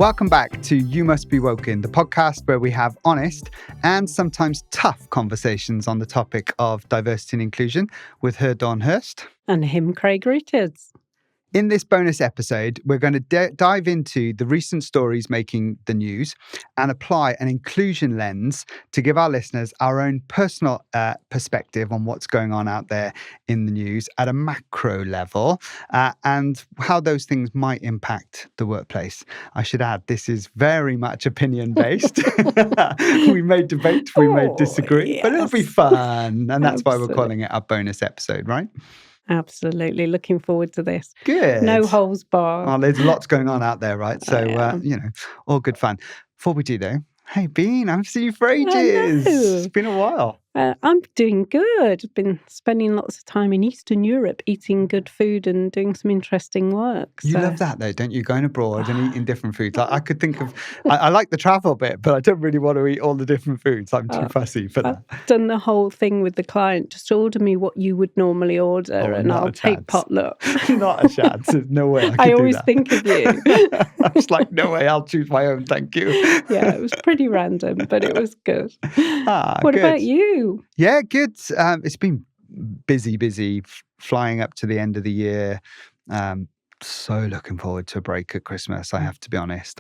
Welcome back to You Must Be Woken, the podcast where we have honest and sometimes tough conversations on the topic of diversity and inclusion with her, Dawn Hurst. And him, Craig Richards. In this bonus episode, we're going to dive into the recent stories making the news and apply an inclusion lens to give our listeners our own personal perspective on what's going on out there in the news at a macro level and how those things might impact the workplace. I should add, this is very much opinion-based. We may debate, we may disagree, but it'll be fun. And that's why we're calling it our bonus episode, right? Absolutely. Looking forward to this. Good. No holes barred. Oh, there's lots going on out there, right? So, all good fun. Before we do, though, hey, Bean, I haven't seen you for ages. It's been a while. I'm doing good. I've been spending lots of time in Eastern Europe eating good food and doing some interesting work. You love that, though, don't you? Going abroad and eating different foods. Like, I could think of, I like the travel bit, but I don't really want to eat all the different foods. I'm too fussy for that. I've done the whole thing with the client. Just order me what you would normally order and I'll take potluck. Not a chance. There's no way I could I do always that. Think of you. I was like, no way, I'll choose my own, thank you. Yeah, it was pretty random, but it was good. What good. about you? Yeah, good. It's been busy, flying up to the end of the year. So looking forward to a break at Christmas. I have to be honest.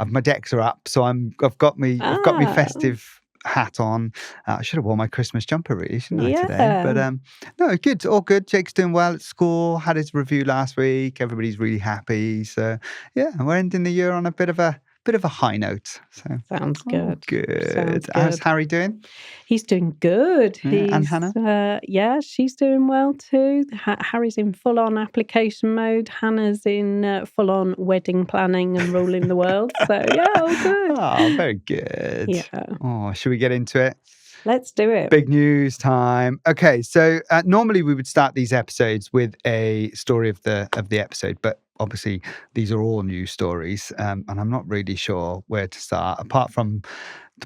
My decks are up, so I've got me festive hat on. I should have worn my Christmas jumper, really, shouldn't I, today? But no, good, all good. Jake's doing well at school. Had his review last week. Everybody's really happy. So yeah, we're ending the year on a bit of a high note. So sounds good. Good. Sounds good. How's Harry doing? He's doing good. And Hannah? She's doing well too. Harry's in full-on application mode. Hannah's in full-on wedding planning and ruling the world. So yeah, all good. Oh, very good. Yeah. Oh, should we get into it? Let's do it. Big news time. Okay, so normally we would start these episodes with a story of the episode, but obviously these are all news stories, and I'm not really sure where to start. Apart from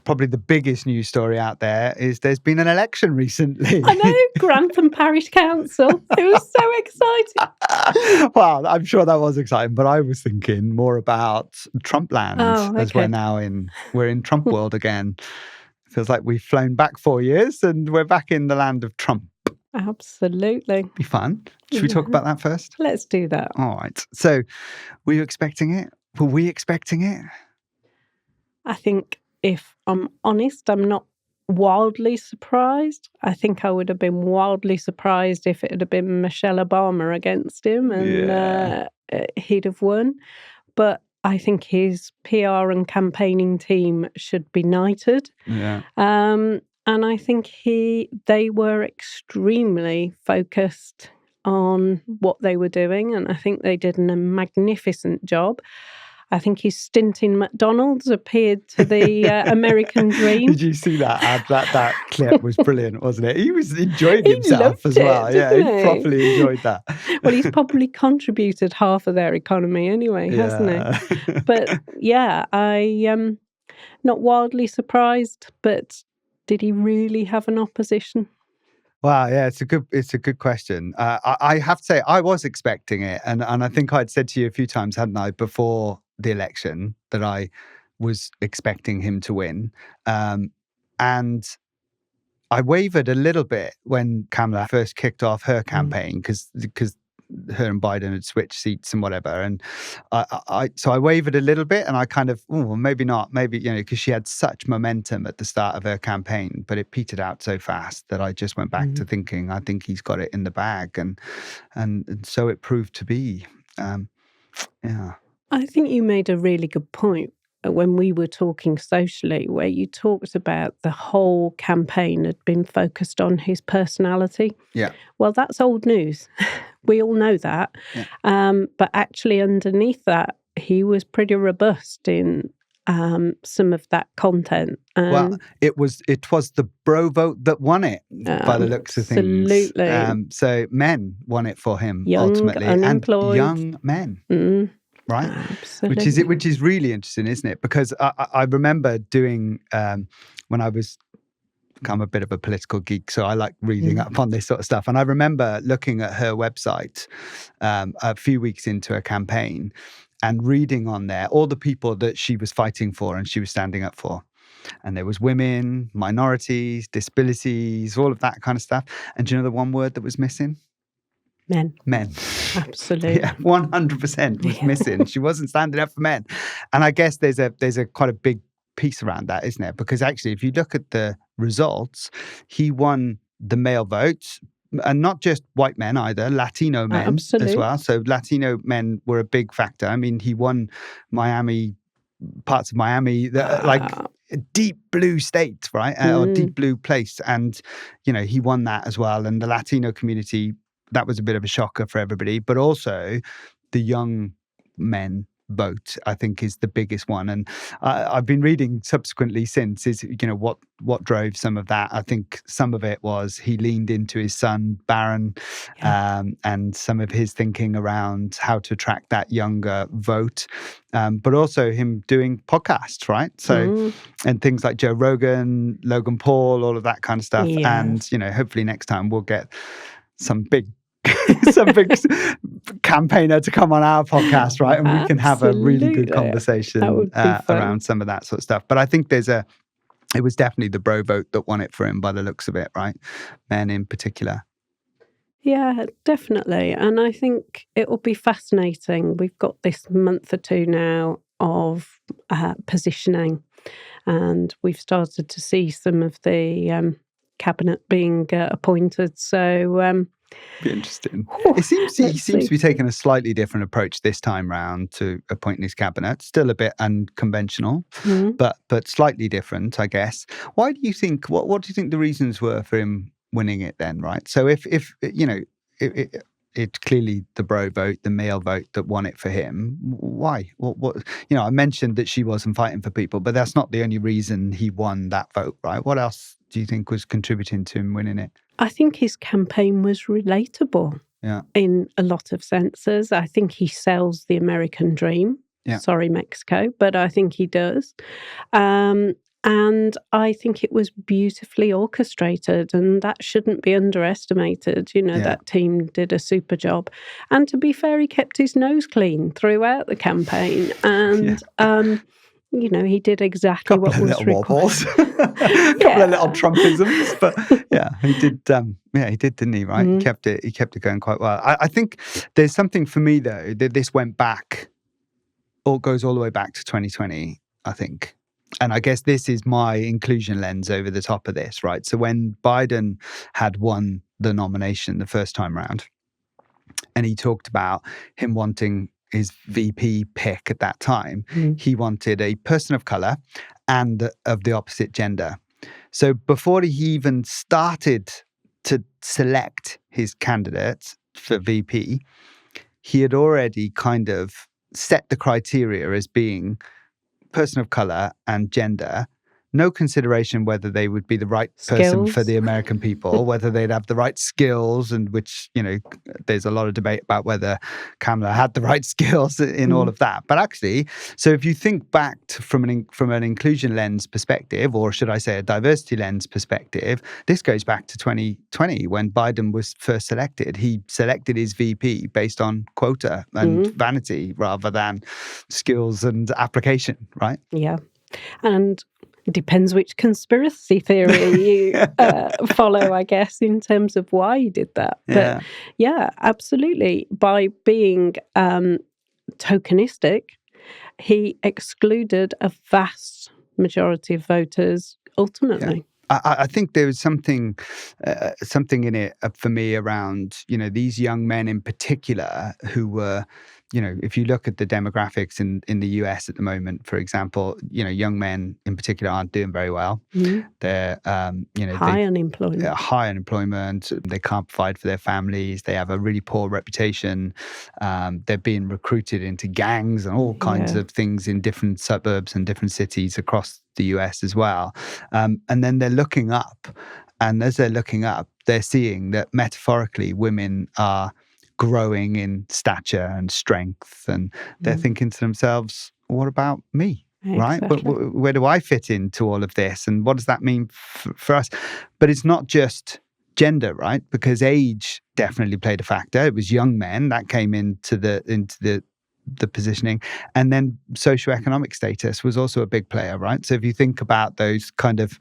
probably the biggest news story out there is there's been an election recently. I know, Grantham Parish Council. It was so exciting. Well, I'm sure that was exciting, but I was thinking more about Trump land as we're in Trump world again. Feels like we've flown back 4 years and we're back in the land of Trump. Absolutely. Be fun. Should we talk about that first? Let's do that. All right. So, were you expecting it? Were we expecting it? I think if I'm honest, I'm not wildly surprised. I think I would have been wildly surprised if it had been Michelle Obama against him and he'd have won. But I think his PR and campaigning team should be knighted. Yeah. And I think they were extremely focused on what they were doing, and I think they did a magnificent job. I think his stint in McDonald's appeared to the American dream. Did you see that? That clip was brilliant, wasn't it? He was enjoying himself as well. He properly enjoyed that. Well, he's probably contributed half of their economy anyway, hasn't he? But yeah, I not wildly surprised, but did he really have an opposition? Wow, yeah, it's a good question. I have to say, I was expecting it, and I think I'd said to you a few times, hadn't I, before the election, that I was expecting him to win, and I wavered a little bit when Kamala first kicked off her campaign because her and Biden had switched seats and whatever, and so I wavered a little bit, and I kind of, maybe not, because she had such momentum at the start of her campaign, but it petered out so fast that I just went back to thinking, I think he's got it in the bag, and so it proved to be. I think you made a really good point when we were talking socially, where you talked about the whole campaign had been focused on his personality. Yeah. Well, that's old news. We all know that. Yeah. But actually underneath that, he was pretty robust in some of that content. Well, it was the bro vote that won it, by the looks of things. Absolutely. So men won it for him, young, ultimately. unemployed. And young men. Mm. Right? Absolutely. Which is really interesting, isn't it? Because I remember doing, when I'm a bit of a political geek, so I like reading up on this sort of stuff. And I remember looking at her website a few weeks into a campaign and reading on there all the people that she was fighting for and she was standing up for. And there was women, minorities, disabilities, all of that kind of stuff. And do you know the one word that was missing? Men. Men. Absolutely. Yeah, 100% was missing. She wasn't standing up for men. And I guess there's a quite a big piece around that, isn't it? Because actually, if you look at the results, he won the male vote, and not just white men either, Latino men Absolutely. as well. So Latino men were a big factor. I mean, he won parts of Miami, like a deep blue state, right? Or deep blue place. And, he won that as well. And the Latino community, that was a bit of a shocker for everybody. But also the young men vote, I think, is the biggest one. And I've been reading subsequently since is, what drove some of that. I think some of it was he leaned into his son, Barron, and some of his thinking around how to attract that younger vote. But also him doing podcasts, right? So, and things like Joe Rogan, Logan Paul, all of that kind of stuff. Yeah. And, hopefully next time we'll get some big campaigner to come on our podcast, right? And we can have a really good conversation around some of that sort of stuff. But I think it was definitely the bro vote that won it for him by the looks of it, right? Men in particular. Yeah, definitely. And I think it will be fascinating. We've got this month or two now of positioning, and we've started to see some of the cabinet being appointed. So be interesting. He seems to be taking a slightly different approach this time round to appointing his cabinet. Still a bit unconventional, but slightly different, I guess. Why do you think? What do you think the reasons were for him winning it then? Right. So if it's clearly the bro vote, the male vote that won it for him. Why? What? I mentioned that she wasn't fighting for people, but that's not the only reason he won that vote, right? What else do you think was contributing to him winning it? I think his campaign was relatable in a lot of senses. I think he sells the American dream. Yeah. Sorry, Mexico, but I think he does. And I think it was beautifully orchestrated, and that shouldn't be underestimated. That team did a super job. And to be fair, he kept his nose clean throughout the campaign. And, he did exactly what was required. Couple of little Trumpisms, but he did. He did, didn't he? Right, he kept it going quite well. I think there's something for me though that this went back, or goes all the way back to 2020. I think. And I guess this is my inclusion lens over the top of this, right? So when Biden had won the nomination the first time round, and he talked about him wanting his VP pick at that time, he wanted a person of color and of the opposite gender. So before he even started to select his candidates for VP, he had already kind of set the criteria as being person of color and gender, no consideration whether they would be the right person for the American people, whether they'd have the right skills, and which, there's a lot of debate about whether Kamala had the right skills in all of that. But actually, so if you think back from an inclusion lens perspective, or should I say a diversity lens perspective, this goes back to 2020 when Biden was first selected. He selected his VP based on quota and vanity rather than skills and application, right? Yeah. And it depends which conspiracy theory you follow, I guess, in terms of why he did that. But yeah, absolutely. By being tokenistic, he excluded a vast majority of voters ultimately. Yeah. I think there was something in it for me around, these young men in particular who were, if you look at the demographics in the US at the moment, for example, young men in particular aren't doing very well. They're, high unemployment. They can't provide for their families. They have a really poor reputation. They're being recruited into gangs and all kinds of things in different suburbs and different cities across the US as well. And then they're looking up. And as they're looking up, they're seeing that metaphorically women are growing in stature and strength, and they're thinking to themselves, what about me? Exactly. Right? Where do I fit into all of this? And what does that mean for us? But it's not just gender, right? Because age definitely played a factor. It was young men that came into the the positioning. And then socioeconomic status was also a big player, right? So if you think about those kind of,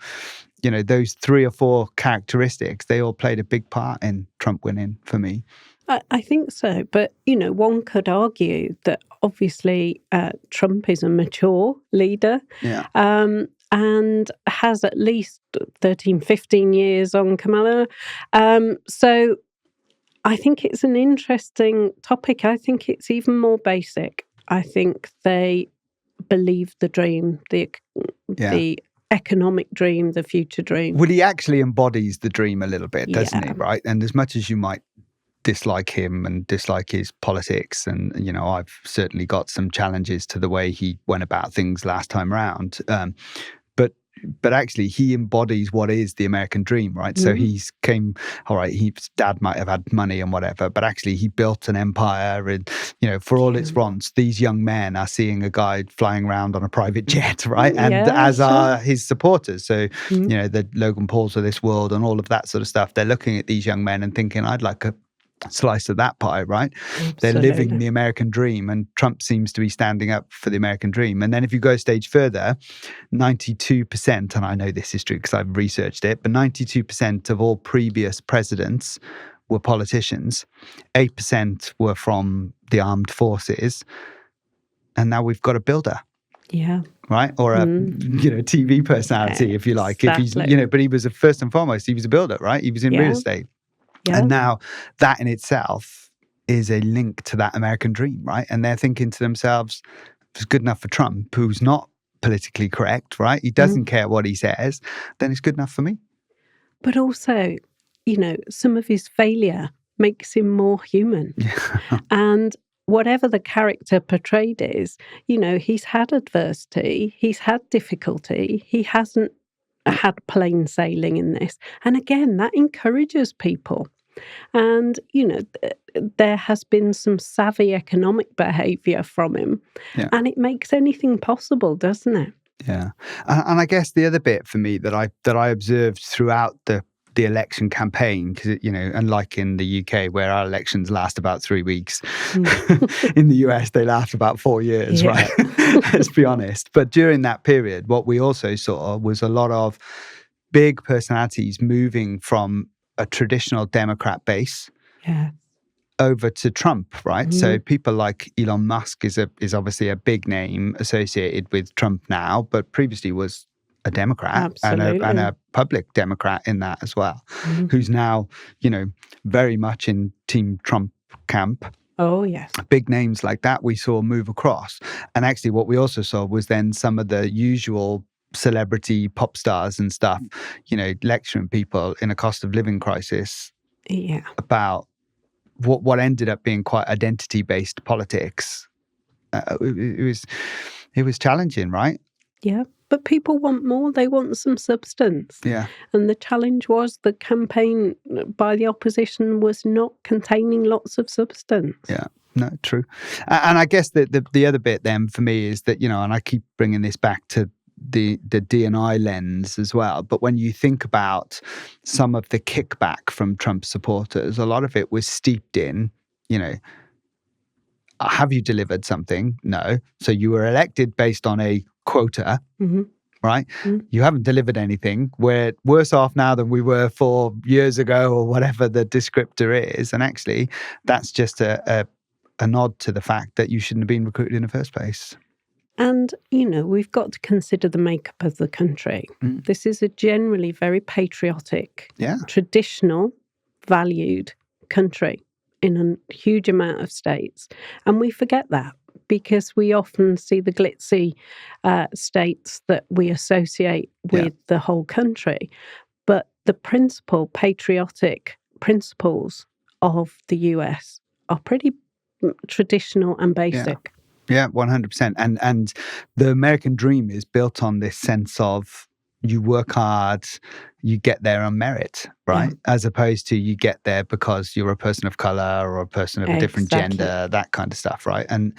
those 3 or 4 characteristics, they all played a big part in Trump winning for me. I think so. But, one could argue that obviously Trump is a mature leader. Yeah. And has at least 13, 15 years on Kamala. So I think it's an interesting topic. I think it's even more basic. I think they believe the dream, the economic dream, the future dream. Well, he actually embodies the dream a little bit, doesn't he? Right. And as much as you might dislike him and dislike his politics, and I've certainly got some challenges to the way he went about things last time around, but actually he embodies what is the American dream, right? So his dad might have had money and whatever, but actually he built an empire, and for all its wrongs, these young men are seeing a guy flying around on a private jet, right? And are his supporters. So the Logan Pauls of this world and all of that sort of stuff, they're looking at these young men and thinking, I'd like a slice of that pie, right? Absolutely. They're living the American dream, and Trump seems to be standing up for the American dream. And then if you go a stage further, 92%, and I know this is true because I've researched it, but 92% of all previous presidents were politicians. 8% were from the armed forces. And now we've got a builder. Yeah. Right? Or a TV personality, if you like. Exactly. If he's, but he was first and foremost, he was a builder, right? He was in real estate. Yeah. And now that in itself is a link to that American dream, right? And they're thinking to themselves, if it's good enough for Trump, who's not politically correct, right? He doesn't care what he says, then it's good enough for me. But also, some of his failure makes him more human. And whatever the character portrayed is, he's had adversity, he's had difficulty, he hasn't had plain sailing in this. And again, that encourages people. And, there has been some savvy economic behaviour from him. Yeah. And it makes anything possible, doesn't it? Yeah. And I guess the other bit for me that I observed throughout the election campaign, because, unlike in the UK where our elections last about 3 weeks, in the US they last about 4 years, right? Let's be honest. But during that period, what we also saw was a lot of big personalities moving from a traditional Democrat base over to Trump, right? So people like Elon Musk is obviously a big name associated with Trump now, but previously was a Democrat and a public Democrat in that as well, who's now, very much in Team Trump camp. Oh, yes. Big names like that we saw move across. And actually what we also saw was then some of the usual celebrity pop stars and stuff, lecturing people in a cost of living crisis about what ended up being quite identity-based politics. It was challenging, right? Yeah. But people want more. They want some substance. Yeah. And the challenge was the campaign by the opposition was not containing lots of substance. Yeah. No, true. And I guess the other bit then for me is that, and I keep bringing this back to the D&I lens as well. But when you think about some of the kickback from Trump supporters, a lot of it was steeped in, have you delivered something? No. So you were elected based on a quota, right? You haven't delivered anything. We're worse off now than we were 4 years ago, or whatever the descriptor is. And actually, that's just a nod to the fact that you shouldn't have been recruited in the first place. And, we've got to consider the makeup of the country. This is a generally very patriotic, traditional, valued country in a huge amount of states. And we forget that because we often see the glitzy states that we associate with the whole country. But the patriotic principles of the US are pretty traditional and basic. Yeah, 100%. And the American dream is built on this sense of you work hard, you get there on merit, right? Yeah. As opposed to you get there because you're a person of color or a person of a different gender, that kind of stuff, right? And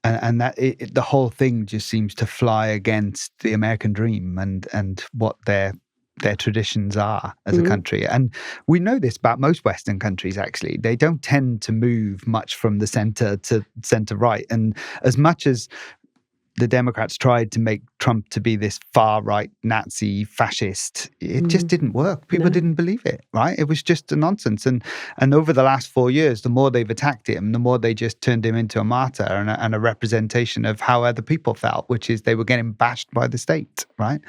that the whole thing just seems to fly against the American dream and what they're their traditions are as a country. And we know this about most Western countries, actually. They don't tend to move much from the center to center right. And as much as the Democrats tried to make Trump to be this far-right Nazi fascist, it just didn't work. People didn't believe it, right? It was just a nonsense. And over the last 4 years, the more they've attacked him, the more they just turned him into a martyr and a representation of how other people felt, which is they were getting bashed by the state, right?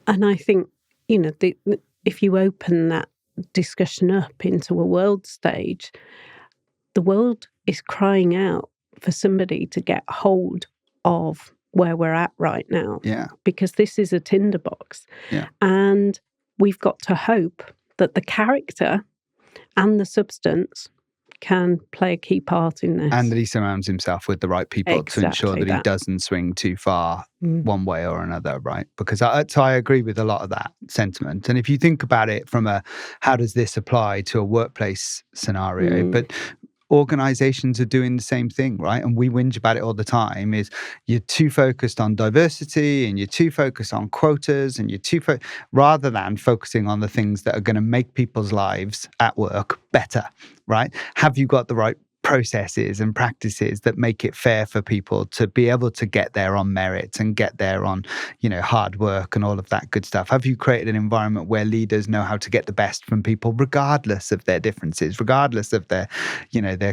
And I think, if you open that discussion up into a world stage, the world is crying out for somebody to get hold of where we're at right now. Yeah. Because this is a tinderbox. Yeah. And we've got to hope that the character and the substance can play a key part in this. And that he surrounds himself with the right people to ensure that he doesn't swing too far one way or another, right? Because I agree with a lot of that sentiment. And if you think about it from how does this apply to a workplace scenario, but organizations are doing the same thing, right? And we whinge about it all the time, is you're too focused on diversity and you're too focused on quotas and you're rather than focusing on the things that are going to make people's lives at work better, right? Have you got the right processes and practices that make it fair for people to be able to get there on merit and get there on, hard work and all of that good stuff? Have you created an environment where leaders know how to get the best from people regardless of their differences, regardless of their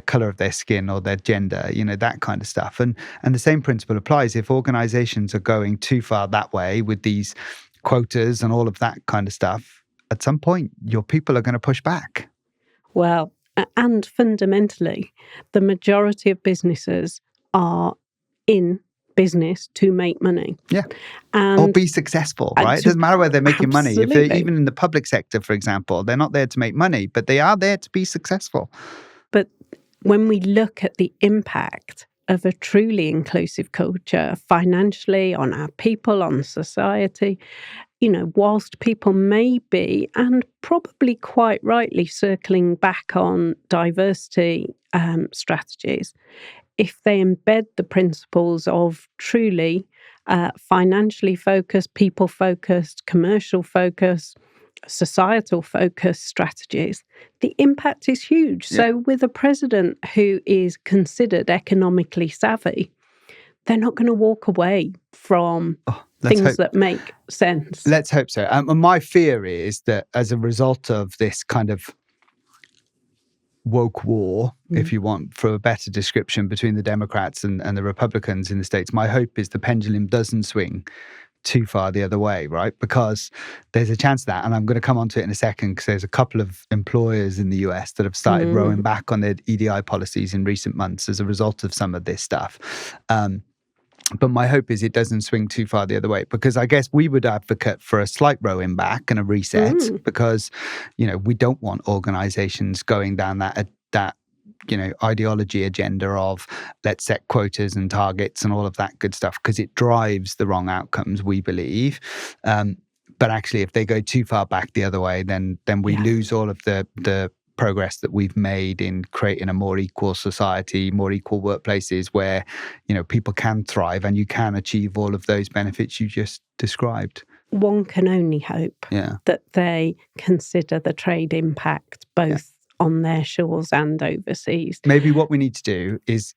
color of their skin or their gender, that kind of stuff? And the same principle applies if organizations are going too far that way with these quotas and all of that kind of stuff. At some point, your people are going to push back. Well, and fundamentally, the majority of businesses are in business to make money. Yeah. Or be successful, right? It doesn't matter whether they're making money. If they're even in the public sector, for example, they're not there to make money, but they are there to be successful. But when we look at the impact of a truly inclusive culture financially on our people, on society, whilst people may be, and probably quite rightly, circling back on diversity strategies, if they embed the principles of truly financially focused, people-focused, commercial-focused, societal-focused strategies, the impact is huge. Yeah. So with a president who is considered economically savvy, they're not going to walk away from things that make sense. Let's hope so. My fear is that as a result of this kind of woke war, if you want, for a better description, between the Democrats and the Republicans in the States, my hope is the pendulum doesn't swing too far the other way, right? Because there's a chance of that, and I'm going to come on to it in a second, because there's a couple of employers in the US that have started rowing back on their EDI policies in recent months as a result of some of this stuff. But my hope is it doesn't swing too far the other way, because I guess we would advocate for a slight rowing back and a reset, because, we don't want organizations going down that ideology agenda of let's set quotas and targets and all of that good stuff, because it drives the wrong outcomes, we believe. But actually, if they go too far back the other way, then we lose all of the progress that we've made in creating a more equal society, more equal workplaces where, people can thrive and you can achieve all of those benefits you just described. One can only hope that they consider the trade impact both on their shores and overseas. Maybe what we need to do is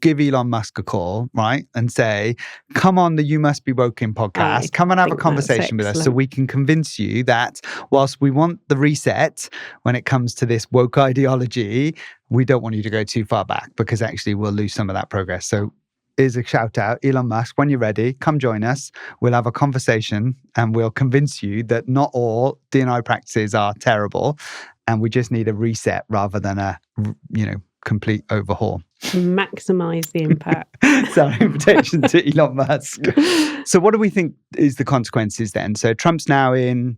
give Elon Musk a call, right? And say, come on the You Must Be Woken podcast. Come and have a conversation with us so we can convince you that whilst we want the reset when it comes to this woke ideology, we don't want you to go too far back, because actually we'll lose some of that progress. So here's a shout out, Elon Musk, when you're ready, come join us. We'll have a conversation and we'll convince you that not all D&I practices are terrible, and we just need a reset rather than a, complete overhaul. Maximize the impact. It's our invitation to Elon Musk. So what do we think is the consequences then? So Trump's now in,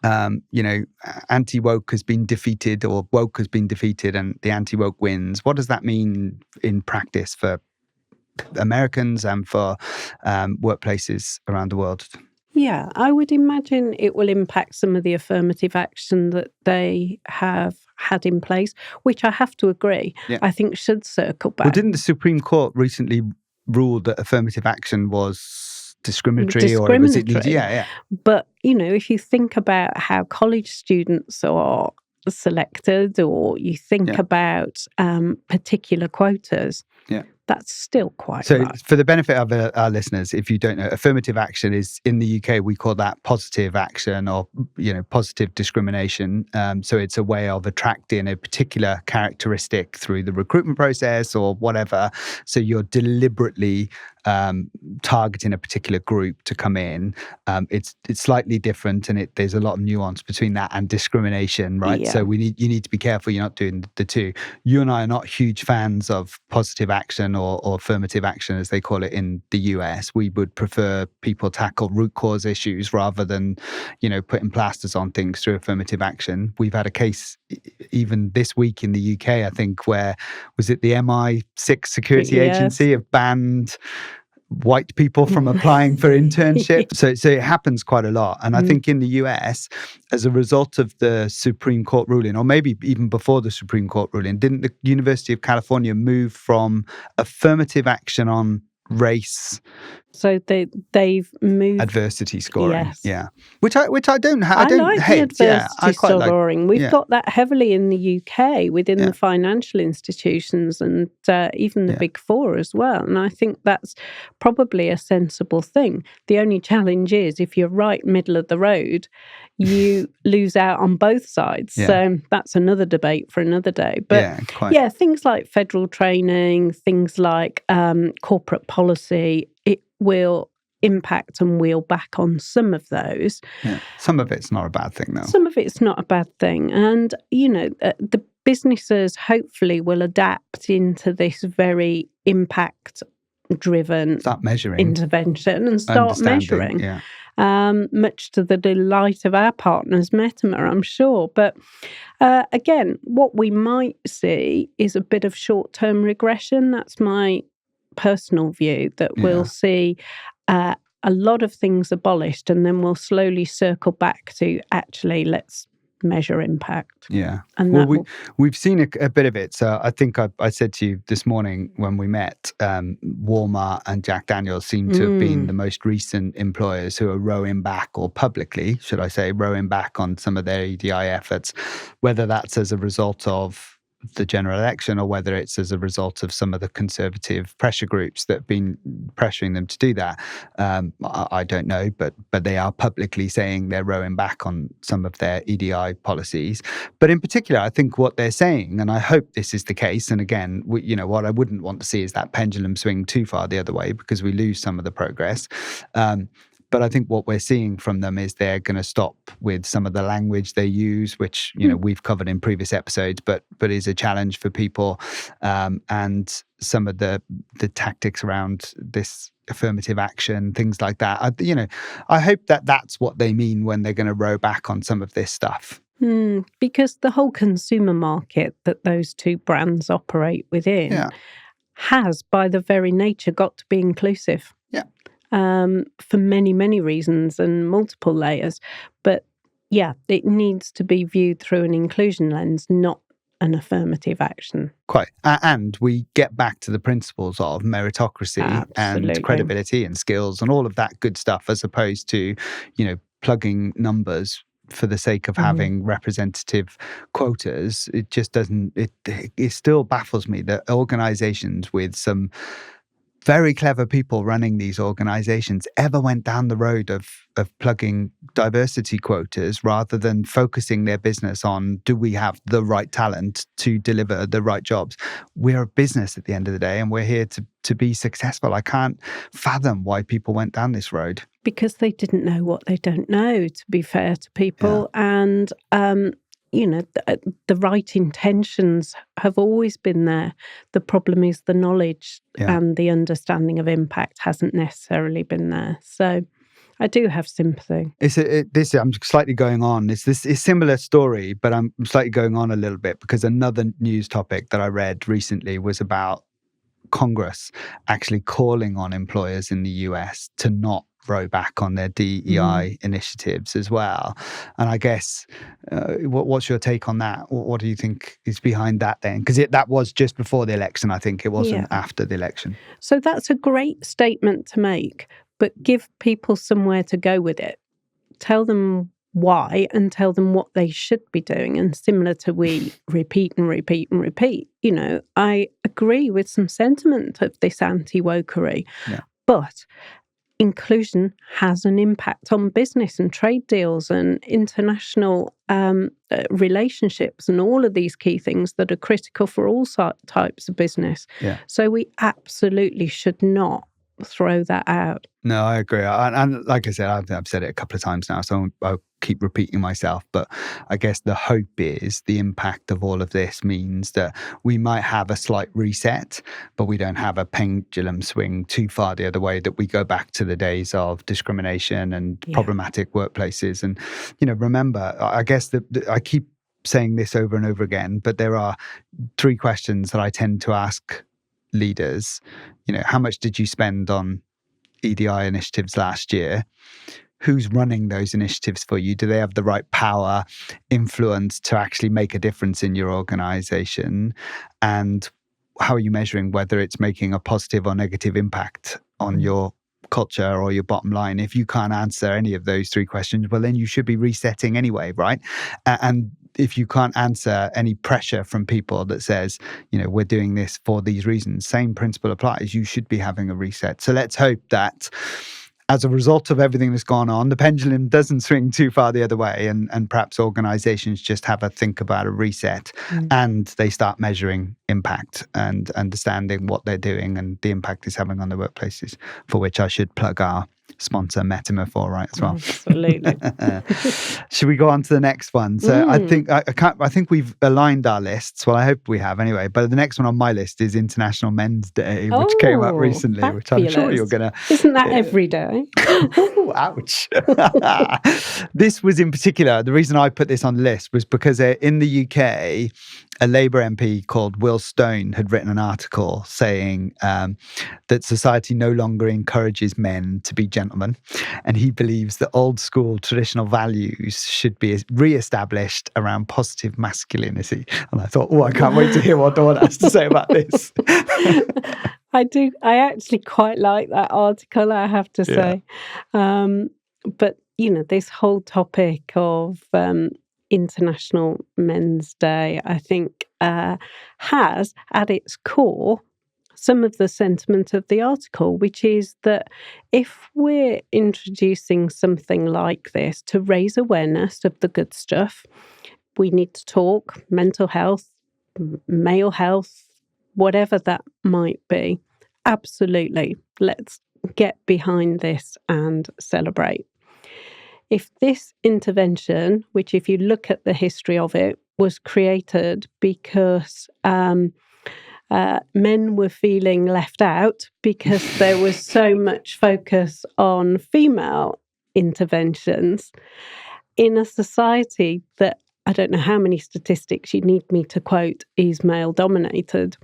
anti-woke has been defeated, or woke has been defeated, and the anti-woke wins. What does that mean in practice for Americans and for workplaces around the world? Yeah, I would imagine it will impact some of the affirmative action that they have had in place, which I have to agree, I think should circle back. Well, didn't the Supreme Court recently rule that affirmative action was discriminatory? Or was it? But if you think about how college students are selected, or you think about particular quotas, that's still quite right. So for the benefit of our listeners, if you don't know, affirmative action is, in the UK, we call that positive action, or, positive discrimination. So it's a way of attracting a particular characteristic through the recruitment process or whatever. So you're deliberately targeting a particular group to come in. It's slightly different, and there's a lot of nuance between that and discrimination, right? Yeah. So you need to be careful you're not doing the two. You and I are not huge fans of positive action or affirmative action, as they call it in the US. We would prefer people tackle root cause issues rather than, putting plasters on things through affirmative action. We've had a case even this week in the UK, I think, where, was it the MI6 security agency have banned white people from applying for internships. So it happens quite a lot. And I think in the US, as a result of the Supreme Court ruling, or maybe even before the Supreme Court ruling, didn't the University of California move from affirmative action on race? So they've moved adversity scoring, yes. which I don't hate. The adversity scoring. We've got that heavily in the UK within the financial institutions and even the Big Four as well. And I think that's probably a sensible thing. The only challenge is if you're right middle of the road, you lose out on both sides. So that's another debate for another day. But things like federal training, things like corporate policy, it will impact and wheel back on some of those. Some of it's not a bad thing, though. Some of it's not a bad thing. And, the businesses hopefully will adapt into this very impact-driven intervention and start measuring. Much to the delight of our partners, Metima, I'm sure. But again, what we might see is a bit of short-term regression. That's my personal view, that we'll see a lot of things abolished, and then we'll slowly circle back to actually let's measure impact. And we've seen a bit of it. So I think I said to you this morning when we met, Walmart and Jack Daniels seem to have been the most recent employers who are rowing back, or publicly, should I say, rowing back on some of their EDI efforts, whether that's as a result of the general election or whether it's as a result of some of the conservative pressure groups that have been pressuring them to do that. I don't know, but they are publicly saying they're rowing back on some of their EDI policies. But in particular, I think what they're saying, and I hope this is the case, and again, what I wouldn't want to see is that pendulum swing too far the other way, because we lose some of the progress. But I think what we're seeing from them is they're going to stop with some of the language they use, which we've covered in previous episodes, but is a challenge for people, and some of the tactics around this affirmative action, things like that. I hope that that's what they mean when they're going to row back on some of this stuff. Because the whole consumer market that those two brands operate within has, by the very nature, got to be inclusive. For many, many reasons and multiple layers. But it needs to be viewed through an inclusion lens, not an affirmative action. Quite. And we get back to the principles of meritocracy and credibility and skills and all of that good stuff, as opposed to, plugging numbers for the sake of having representative quotas. It just doesn't, it still baffles me that organizations with some very clever people running these organizations ever went down the road of plugging diversity quotas rather than focusing their business on, do we have the right talent to deliver the right jobs? We're a business at the end of the day, and we're here to be successful. I can't fathom why people went down this road. Because they didn't know what they don't know, to be fair to people. And the right intentions have always been there. The problem is the knowledge and the understanding of impact hasn't necessarily been there. So I do have sympathy. I'm slightly going on. It's a similar story, but I'm slightly going on a little bit because another news topic that I read recently was about Congress actually calling on employers in the US to not row back on their DEI initiatives as well. And I guess, what's your take on that? What do you think is behind that then? Because that was just before the election, I think. It wasn't after the election. So that's a great statement to make, but give people somewhere to go with it. tell them why and tell them what they should be doing. And similar to we repeat and repeat and repeat, I agree with some sentiment of this anti-wokery. Yeah. But inclusion has an impact on business and trade deals and international relationships and all of these key things that are critical for all types of business. Yeah. So we absolutely should not throw that out. No, I agree. And like I said, I've said it a couple of times now, so I'll keep repeating myself. But I guess the hope is the impact of all of this means that we might have a slight reset, but we don't have a pendulum swing too far the other way, that we go back to the days of discrimination and problematic workplaces. And, remember, I guess I keep saying this over and over again, but there are 3 questions that I tend to ask leaders. How much did you spend on EDI initiatives last year? Who's running those initiatives for you? Do they have the right power, influence to actually make a difference in your organization? And how are you measuring whether it's making a positive or negative impact on your culture or your bottom line? If you can't answer any of those 3 questions, well, then you should be resetting anyway, right? And if you can't answer any pressure from people that says, we're doing this for these reasons, same principle applies. You should be having a reset. So let's hope that as a result of everything that's gone on, the pendulum doesn't swing too far the other way, and perhaps organizations just have a think about a reset and they start measuring impact and understanding what they're doing and the impact it's having on the workplaces, for which I should plug our sponsor Metamorpho right as well. Absolutely. Should we go on to the next one? So I think we've aligned our lists. Well, I hope we have anyway. But the next one on my list is International Men's Day, which came up recently, fabulous. Which I'm sure you're gonna. Isn't that every day? Ooh, ouch. This was in particular, the reason I put this on the list was because in the UK, a Labour MP called Will Stone had written an article saying that society no longer encourages men to be gentlemen, and he believes that old school traditional values should be re-established around positive masculinity. And I thought, I can't wait to hear what Dawn has to say about this. I do. I actually quite like that article, I have to say. But, this whole topic of International Men's Day, I think, has at its core some of the sentiment of the article, which is that if we're introducing something like this to raise awareness of the good stuff, we need to talk mental health, male health, whatever that might be. Absolutely. Let's get behind this and celebrate. If this intervention, which if you look at the history of it, was created because men were feeling left out because there was so much focus on female interventions in a society that, I don't know how many statistics you need me to quote, is male dominated,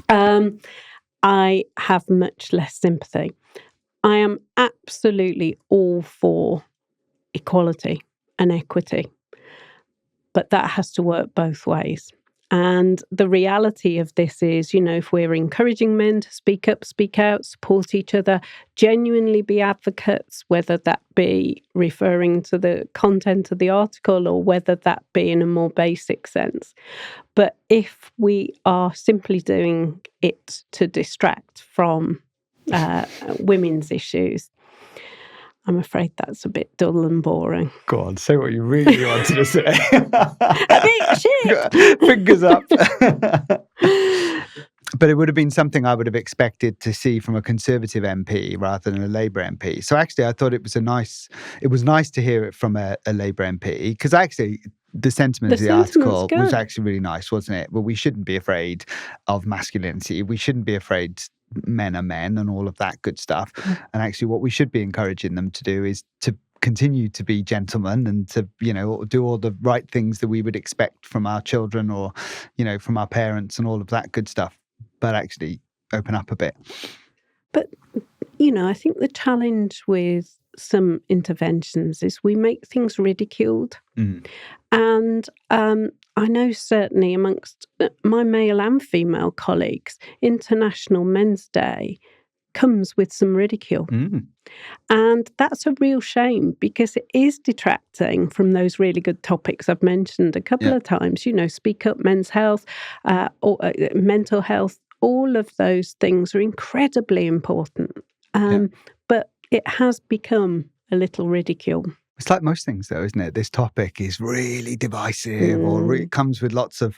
I have much less sympathy. I am absolutely all for equality and equity, but that has to work both ways. And the reality of this is, if we're encouraging men to speak up, speak out, support each other, genuinely be advocates, whether that be referring to the content of the article or whether that be in a more basic sense. But if we are simply doing it to distract from women's issues, I'm afraid that's a bit dull and boring. Go on, say what you really wanted to say. A bit shit. Fingers up. But it would have been something I would have expected to see from a Conservative MP rather than a Labour MP. So actually, I thought it was nice to hear it from a Labour MP, because actually the sentiment of the article was actually really nice, wasn't it? Well, we shouldn't be afraid of masculinity. We shouldn't be afraid men are men and all of that good stuff. And actually what we should be encouraging them to do is to continue to be gentlemen and to, do all the right things that we would expect from our children or, from our parents and all of that good stuff, but actually open up a bit. But, I think the challenge with some interventions is we make things ridiculed. And I know certainly amongst my male and female colleagues, International Men's Day comes with some ridicule. And that's a real shame, because it is detracting from those really good topics I've mentioned a couple of times. Speak up, men's health, or mental health. All of those things are incredibly important. But it has become a little ridicule. It's like most things, though, isn't it? This topic is really divisive, or it comes with lots of,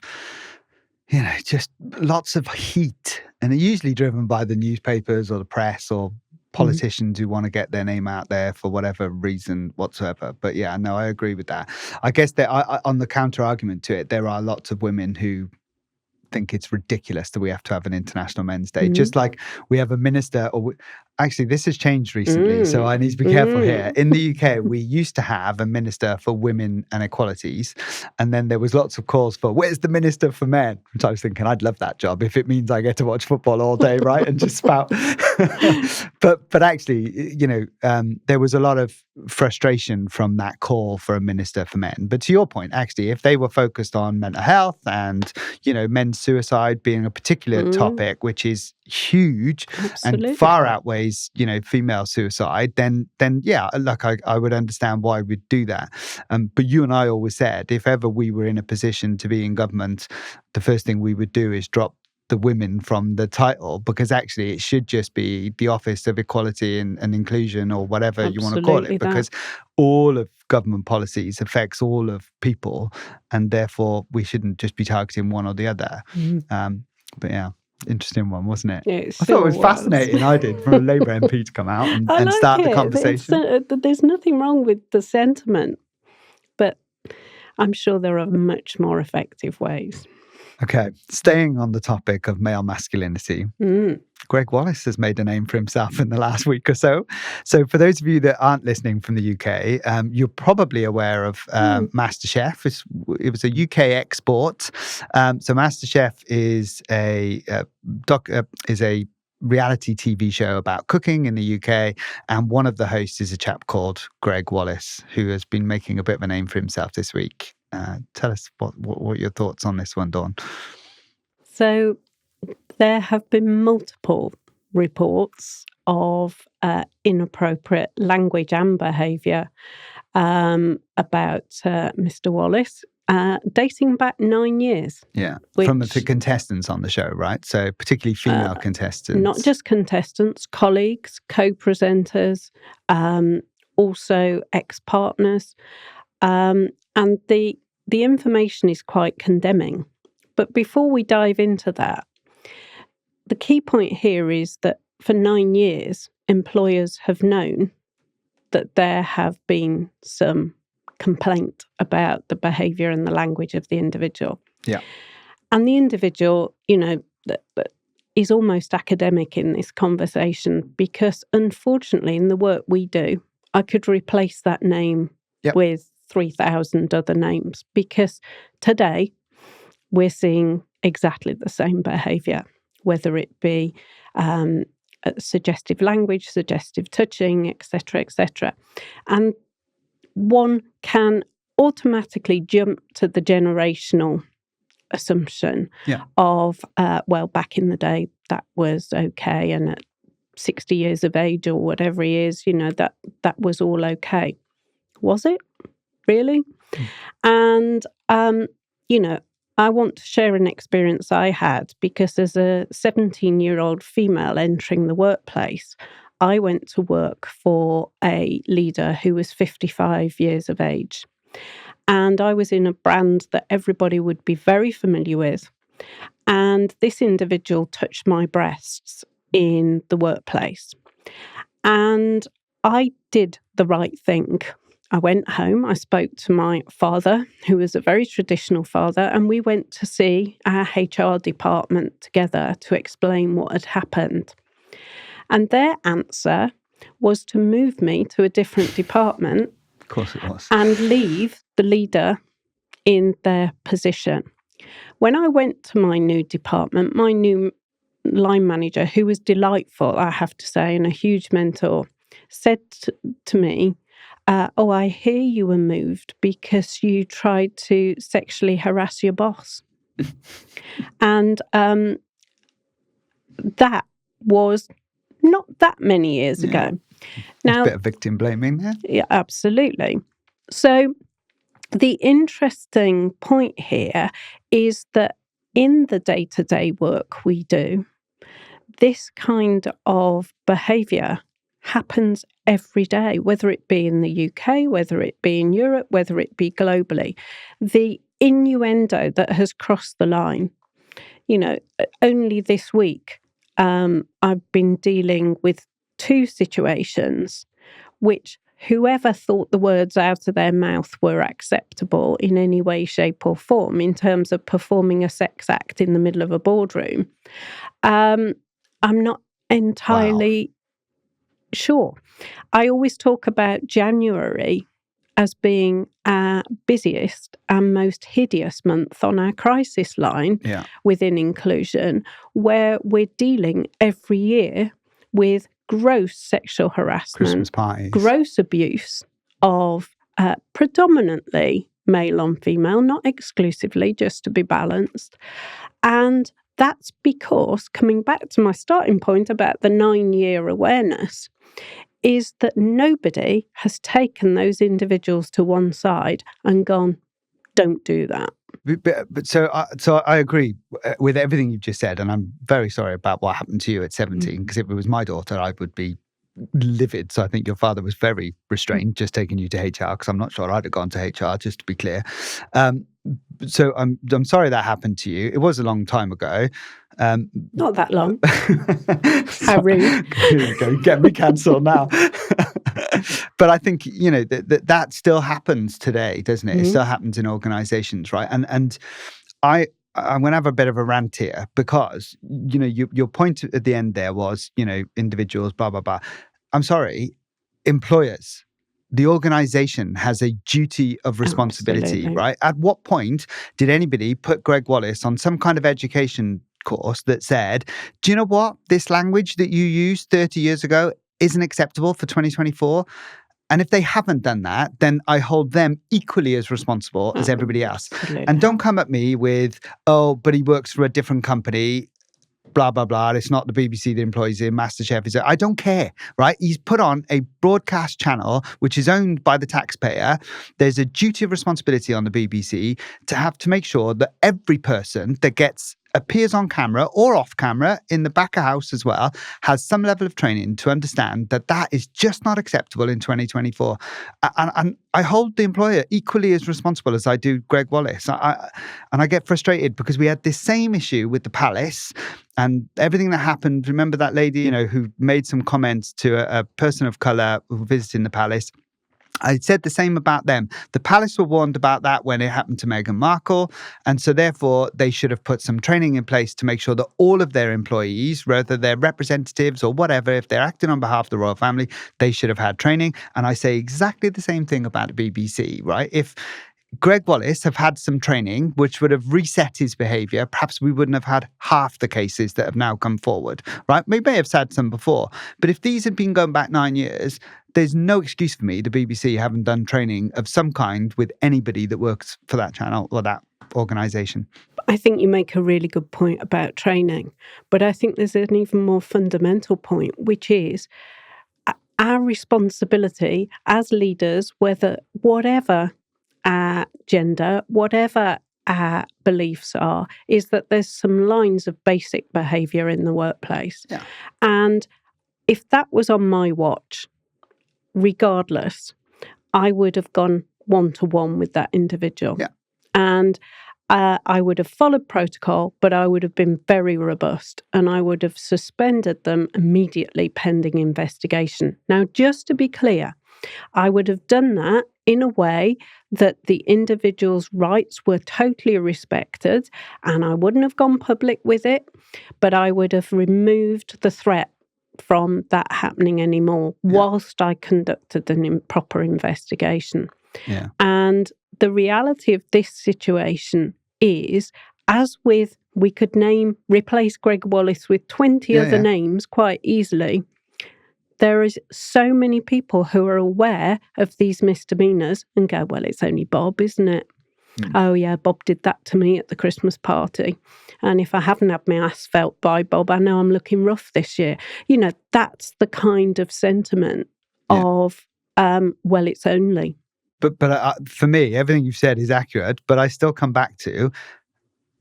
just lots of heat. And they're usually driven by the newspapers or the press or politicians who want to get their name out there for whatever reason whatsoever. But yeah, no, I agree with that. I guess that on the counter argument to it, there are lots of women who think it's ridiculous that we have to have an International Men's Day. Just like we have a minister, actually this has changed recently, so I need to be careful here. In the UK, we used to have a minister for women and equalities, and then there was lots of calls for, where's the minister for men? Which I was thinking, I'd love that job if it means I get to watch football all day, right? And just spout. but actually, there was a lot of frustration from that call for a minister for men. But to your point, actually, if they were focused on mental health and, men's suicide being a particular topic, which is huge and far outweighs, female suicide, then yeah, I would understand why we'd do that. But you and I always said, if ever we were in a position to be in government, the first thing we would do is drop the women from the title, because actually it should just be the Office of Equality and Inclusion, or whatever you want to call it, because all of government policies affects all of people, and therefore we shouldn't just be targeting one or the other. But yeah, interesting one, wasn't it? I thought it was fascinating. I did, for a Labour MP to come out and start the conversation. There's nothing wrong with the sentiment, but I'm sure there are much more effective ways. Okay, staying on the topic of male masculinity, Greg Wallace has made a name for himself in the last week or so. So for those of you that aren't listening from the UK, you're probably aware of MasterChef. It was a UK export. So MasterChef is a reality TV show about cooking in the UK, and one of the hosts is a chap called Greg Wallace, who has been making a bit of a name for himself this week. Tell us what your thoughts on this one, Dawn. So there have been multiple reports of inappropriate language and behaviour about Mr. Wallace, dating back 9 years. Yeah, from the contestants on the show, right? So particularly female contestants. Not just contestants, colleagues, co-presenters, also ex-partners. And the information is quite condemning. But before we dive into that, the key point here is that for 9 years, employers have known that there have been some complaint about the behaviour and the language of the individual. Yeah. And the individual, that is almost academic in this conversation, because unfortunately in the work we do, I could replace that name with 3,000 other names, because today we're seeing exactly the same behaviour, whether it be suggestive language, suggestive touching, etc., etc. And one can automatically jump to the generational assumption of, back in the day, that was okay, and at 60 years of age or whatever he is, that was all okay. Was it? Really? And, I want to share an experience I had, because as a 17-year-old female entering the workplace, I went to work for a leader who was 55 years of age. And I was in a brand that everybody would be very familiar with. And this individual touched my breasts in the workplace. And I did the right thing. I went home, I spoke to my father, who was a very traditional father, and we went to see our HR department together to explain what had happened. And their answer was to move me to a different department. Of course it was. And leave the leader in their position. When I went to my new department, my new line manager, who was delightful, I have to say, and a huge mentor, said to me, I hear you were moved because you tried to sexually harass your boss. And that was not that many years ago. Now, a bit of victim blaming there. Yeah, absolutely. So the interesting point here is that in the day-to-day work we do, this kind of behaviour happens every day, whether it be in the UK, whether it be in Europe, whether it be globally. The innuendo that has crossed the line, only this week, I've been dealing with 2 situations which whoever thought the words out of their mouth were acceptable in any way, shape or form in terms of performing a sex act in the middle of a boardroom, I'm not entirely sure. I always talk about January as being our busiest and most hideous month on our crisis line within inclusion, where we're dealing every year with gross sexual harassment, Christmas parties, gross abuse of predominantly male on female, not exclusively, just to be balanced. And that's because, coming back to my starting point about the 9-year awareness, is that nobody has taken those individuals to one side and gone, don't do that. But so I agree with everything you've just said, and I'm very sorry about what happened to you at 17, because if it was my daughter, I would be livid. So I think your father was very restrained, just taking you to HR, because I'm not sure I'd have gone to HR, just to be clear. So I'm sorry that happened to you. It was a long time ago. Not that long. How rude. Here you go. Get me cancelled now. But I think, that still happens today, doesn't it? It still happens in organizations, right? And I'm going to have a bit of a rant here because, your point at the end there was, individuals, blah, blah, blah. I'm sorry, employers. The organization has a duty of responsibility, Absolutely. right? At what point did anybody put Greg Wallace on some kind of education course that said, do you know what? This language that you used 30 years ago isn't acceptable for 2024. And if they haven't done that, then I hold them equally as responsible as everybody else. Absolutely. And don't come at me with, oh, but he works for a different company, blah, blah, blah. It's not the BBC that employs him, MasterChef. I don't care, right? He's put on a broadcast channel, which is owned by the taxpayer. There's a duty of responsibility on the BBC to make sure that every person that appears on camera or off camera in the back of house as well, has some level of training to understand that is just not acceptable in 2024. And I hold the employer equally as responsible as I do Greg Wallace. And I get frustrated because we had this same issue with the Palace and everything that happened. Remember that lady, who made some comments to a person of colour who visited the Palace? I said the same about them. The Palace were warned about that when it happened to Meghan Markle. And so therefore, they should have put some training in place to make sure that all of their employees, whether they're representatives or whatever, if they're acting on behalf of the royal family, they should have had training. And I say exactly the same thing about the BBC, right? If Greg Wallace have had some training which would have reset his behaviour, perhaps we wouldn't have had half the cases that have now come forward, right? We may have had some before, but if these had been going back 9 years, there's no excuse for me, the BBC, haven't done training of some kind with anybody that works for that channel or that organisation. I think you make a really good point about training, but I think there's an even more fundamental point, which is our responsibility as leaders, whatever our gender, whatever our beliefs are, is that there's some lines of basic behaviour in the workplace. Yeah. And if that was on my watch, regardless, I would have gone one-to-one with that individual. Yeah. And I would have followed protocol, but I would have been very robust and I would have suspended them immediately pending investigation. Now, just to be clear, I would have done that in a way that the individual's rights were totally respected and I wouldn't have gone public with it, but I would have removed the threat from that happening anymore whilst I conducted an improper investigation. Yeah. And the reality of this situation is, as with, we could replace Greg Wallace with 20 other names quite easily. There is so many people who are aware of these misdemeanours and go, well, it's only Bob, isn't it? Oh, yeah, Bob did that to me at the Christmas party. And if I haven't had my ass felt by Bob, I know I'm looking rough this year. That's the kind of sentiment of, well, it's only. But for me, everything you've said is accurate, but I still come back to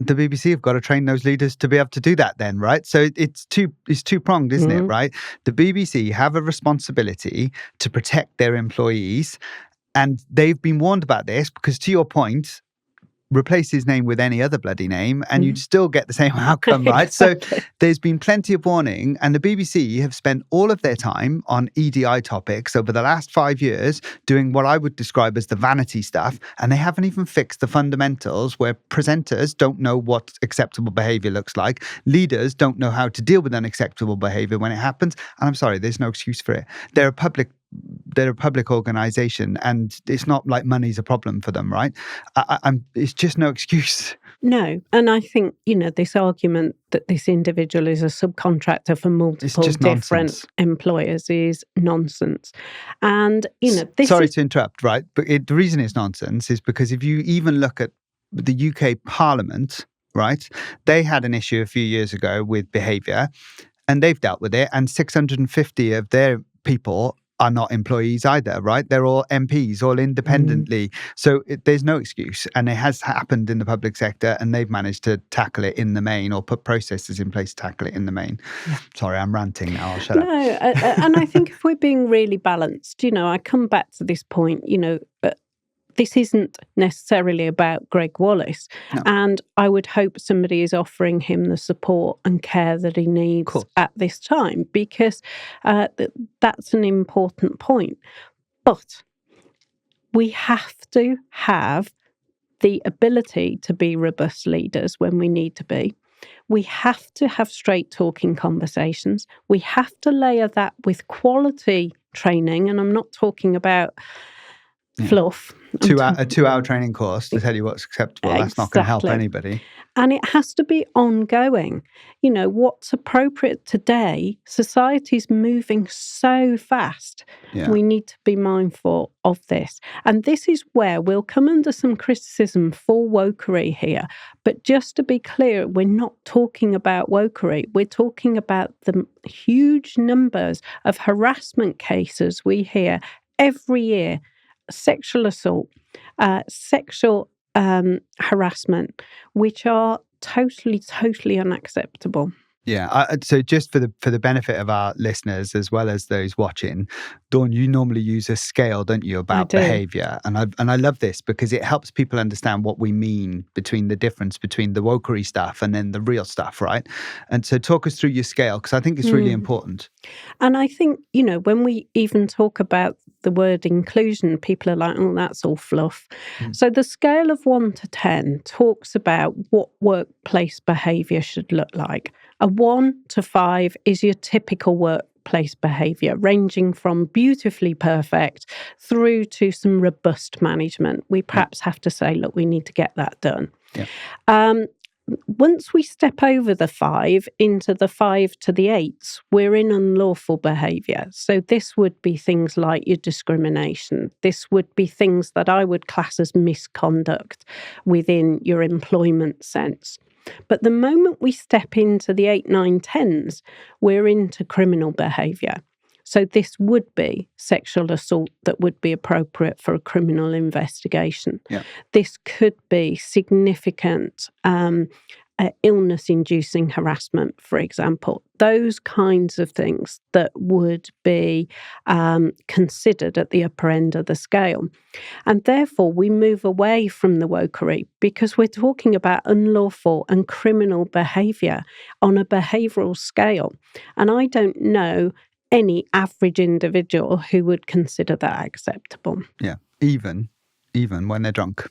the BBC have got to train those leaders to be able to do that then, right? So it's two-pronged, isn't it, right? The BBC have a responsibility to protect their employees, and they've been warned about this because, to your point, replace his name with any other bloody name and you'd still get the same outcome, right? Exactly. So there's been plenty of warning, and the BBC have spent all of their time on EDI topics over the last 5 years doing what I would describe as the vanity stuff, and they haven't even fixed the fundamentals where presenters don't know what acceptable behavior looks like, leaders don't know how to deal with unacceptable behavior when it happens, and I'm sorry, there's no excuse for it. They're a public organization, and it's not like money's a problem for them, right? It's just no excuse. No. And I think, this argument that this individual is a subcontractor for multiple different employers is nonsense. And, Sorry to interrupt, right? But the reason it's nonsense is because if you even look at the UK Parliament, right, they had an issue a few years ago with behavior, and they've dealt with it, and 650 of their people are not employees either, right? They're all MPs, all independently. So there's no excuse. And it has happened in the public sector, and they've managed to tackle it in the main, or put processes in place to tackle it in the main. Yeah. Sorry, I'm ranting now. I'll shut up. No, and I think if we're being really balanced, I come back to this point, this isn't necessarily about Greg Wallace. No. And I would hope somebody is offering him the support and care that he needs at this time, because that's an important point. But we have to have the ability to be robust leaders when we need to be. We have to have straight talking conversations. We have to layer that with quality training. And I'm not talking about fluff. A 2-hour training course to tell you what's acceptable. Exactly. That's not going to help anybody. And it has to be ongoing. What's appropriate today, society's moving so fast. Yeah. We need to be mindful of this. And this is where we'll come under some criticism for wokery here. But just to be clear, we're not talking about wokery. We're talking about the huge numbers of harassment cases we hear every year. Sexual assault, sexual harassment, which are totally unacceptable. Yeah. So just for the benefit of our listeners as well as those watching, Dawn, you normally use a scale, don't you, about behaviour? And I love this because it helps people understand what we mean between the difference between the wokery stuff and then the real stuff, right? And so talk us through your scale, because I think it's really important. And I think, when we even talk about the word inclusion, people are like, oh, that's all fluff. So the scale of 1 to 10 talks about what workplace behaviour should look like. A 1 to 5 is your typical workplace behaviour, ranging from beautifully perfect through to some robust management. We perhaps have to say, look, we need to get that done. Yeah. Once we step over the 5 into the 5 to the 8s, we're in unlawful behaviour. So this would be things like your discrimination. This would be things that I would class as misconduct within your employment sense. But the moment we step into the 8, 9, 10s, we're into criminal behaviour. So this would be sexual assault that would be appropriate for a criminal investigation. Yeah. This could be significant illness-inducing harassment, for example. Those kinds of things that would be considered at the upper end of the scale. And therefore, we move away from the wokery because we're talking about unlawful and criminal behaviour on a behavioural scale. And I don't know any average individual who would consider that acceptable. Yeah, even when they're drunk,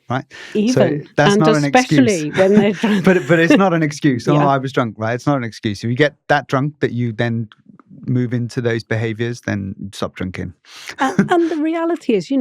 right? Even, so that's and not an excuse. Especially when they're drunk. but it's not an excuse. Oh, I was drunk, right? It's not an excuse. If you get that drunk that you then move into those behaviours, then stop drinking. And the reality is,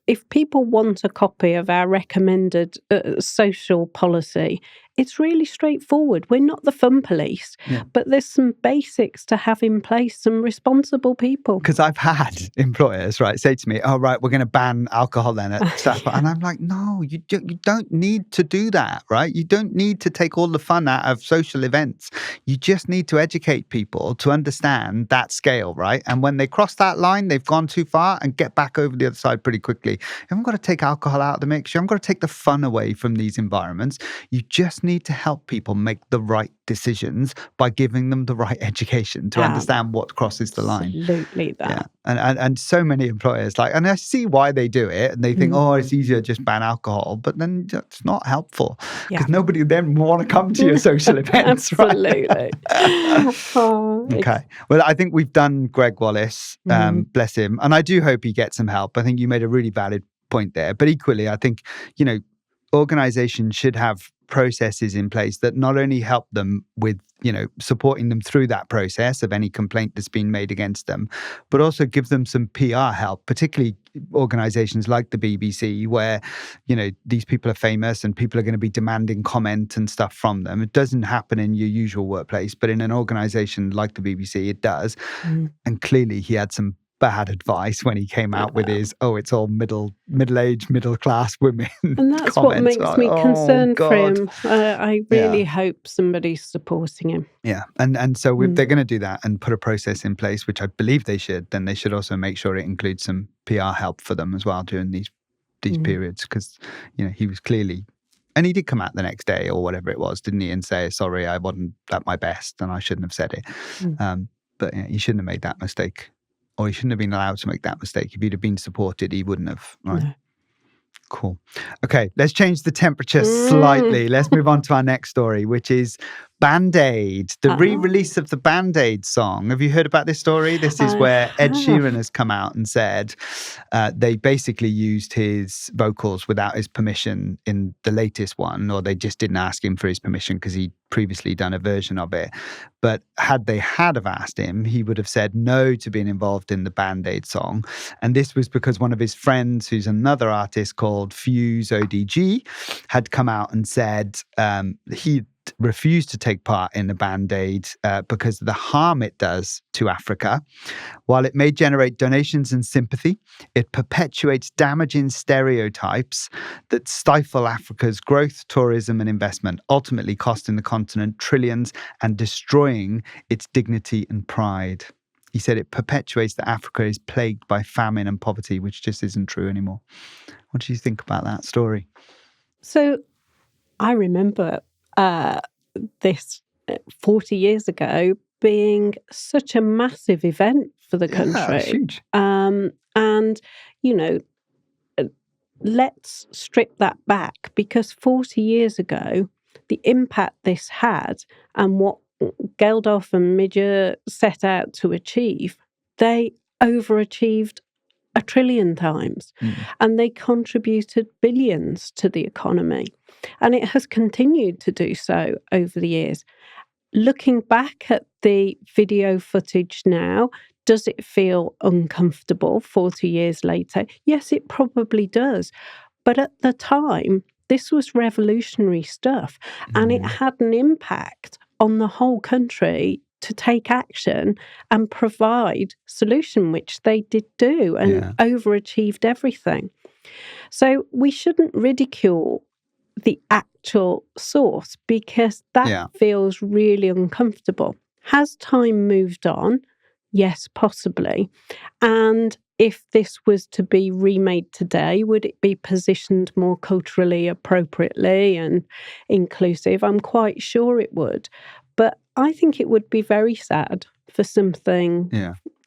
if people want a copy of our recommended social policy, it's really straightforward. We're not the fun police, but there's some basics to have in place, some responsible people. Because I've had employers, right, say to me, "Oh, right, we're going to ban alcohol then at staff." And I'm like, no, you don't need to do that, right? You don't need to take all the fun out of social events. You just need to educate people to understand that scale, right? And when they cross that line, they've gone too far, and get back over the other side pretty quickly. You haven't got to take alcohol out of the mix. You haven't got to take the fun away from these environments. You just need to help people make the right decisions by giving them the right education to understand what crosses the line. Absolutely that. Yeah. And so many employers, like, and I see why they do it, and they think, oh, it's easier to just ban alcohol, but then it's not helpful because nobody then will want to come to your social events. Absolutely. Right? Okay. Well, I think we've done Greg Wallace, bless him, and I do hope he gets some help. I think you made a really valid point there, but equally, I think, organizations should have processes in place that not only help them with, supporting them through that process of any complaint that's been made against them, but also give them some PR help, particularly organizations like the BBC, where, these people are famous and people are going to be demanding comment and stuff from them. It doesn't happen in your usual workplace, but in an organization like the BBC, it does. And clearly he had some bad advice when he came out with his, it's all middle-aged, middle-class women. And that's comments. What makes me concerned for him. I really hope somebody's supporting him. Yeah. And so if they're going to do that and put a process in place, which I believe they should, then they should also make sure it includes some PR help for them as well during these periods, because, he was clearly, and he did come out the next day or whatever it was, didn't he, and say, sorry, I wasn't at my best and I shouldn't have said it. But he shouldn't have made that mistake. Or he shouldn't have been allowed to make that mistake. If he'd have been supported, he wouldn't have. Right. No. Cool. Okay, let's change the temperature slightly. Let's move on to our next story, which is Band-Aid, the re-release of the Band-Aid song. Have you heard about this story? This is where Ed Sheeran has come out and said they basically used his vocals without his permission in the latest one, or they just didn't ask him for his permission because he'd previously done a version of it. But had they have asked him, he would have said no to being involved in the Band-Aid song. And this was because one of his friends, who's another artist called Fuse ODG, had come out and said he refused to take part in the Band-Aid because of the harm it does to Africa. While it may generate donations and sympathy, it perpetuates damaging stereotypes that stifle Africa's growth, tourism, and investment, ultimately costing the continent trillions and destroying its dignity and pride. He said it perpetuates that Africa is plagued by famine and poverty, which just isn't true anymore. What do you think about that story? So I remember this 40 years ago being such a massive event for the country. Yeah, huge. And, let's strip that back, because 40 years ago, the impact this had and what Geldof and Midger set out to achieve, they overachieved 1 trillion times, and they contributed billions to the economy. And it has continued to do so over the years. Looking back at the video footage now, does it feel uncomfortable 40 years later? Yes, it probably does. But at the time, this was revolutionary stuff, and it had an impact on the whole country to take action and provide solution, which they did do, and overachieved everything. So we shouldn't ridicule the actual source, because that feels really uncomfortable. Has time moved on? Yes, possibly. And if this was to be remade today, would it be positioned more culturally appropriately and inclusive? I'm quite sure it would. But I think it would be very sad for something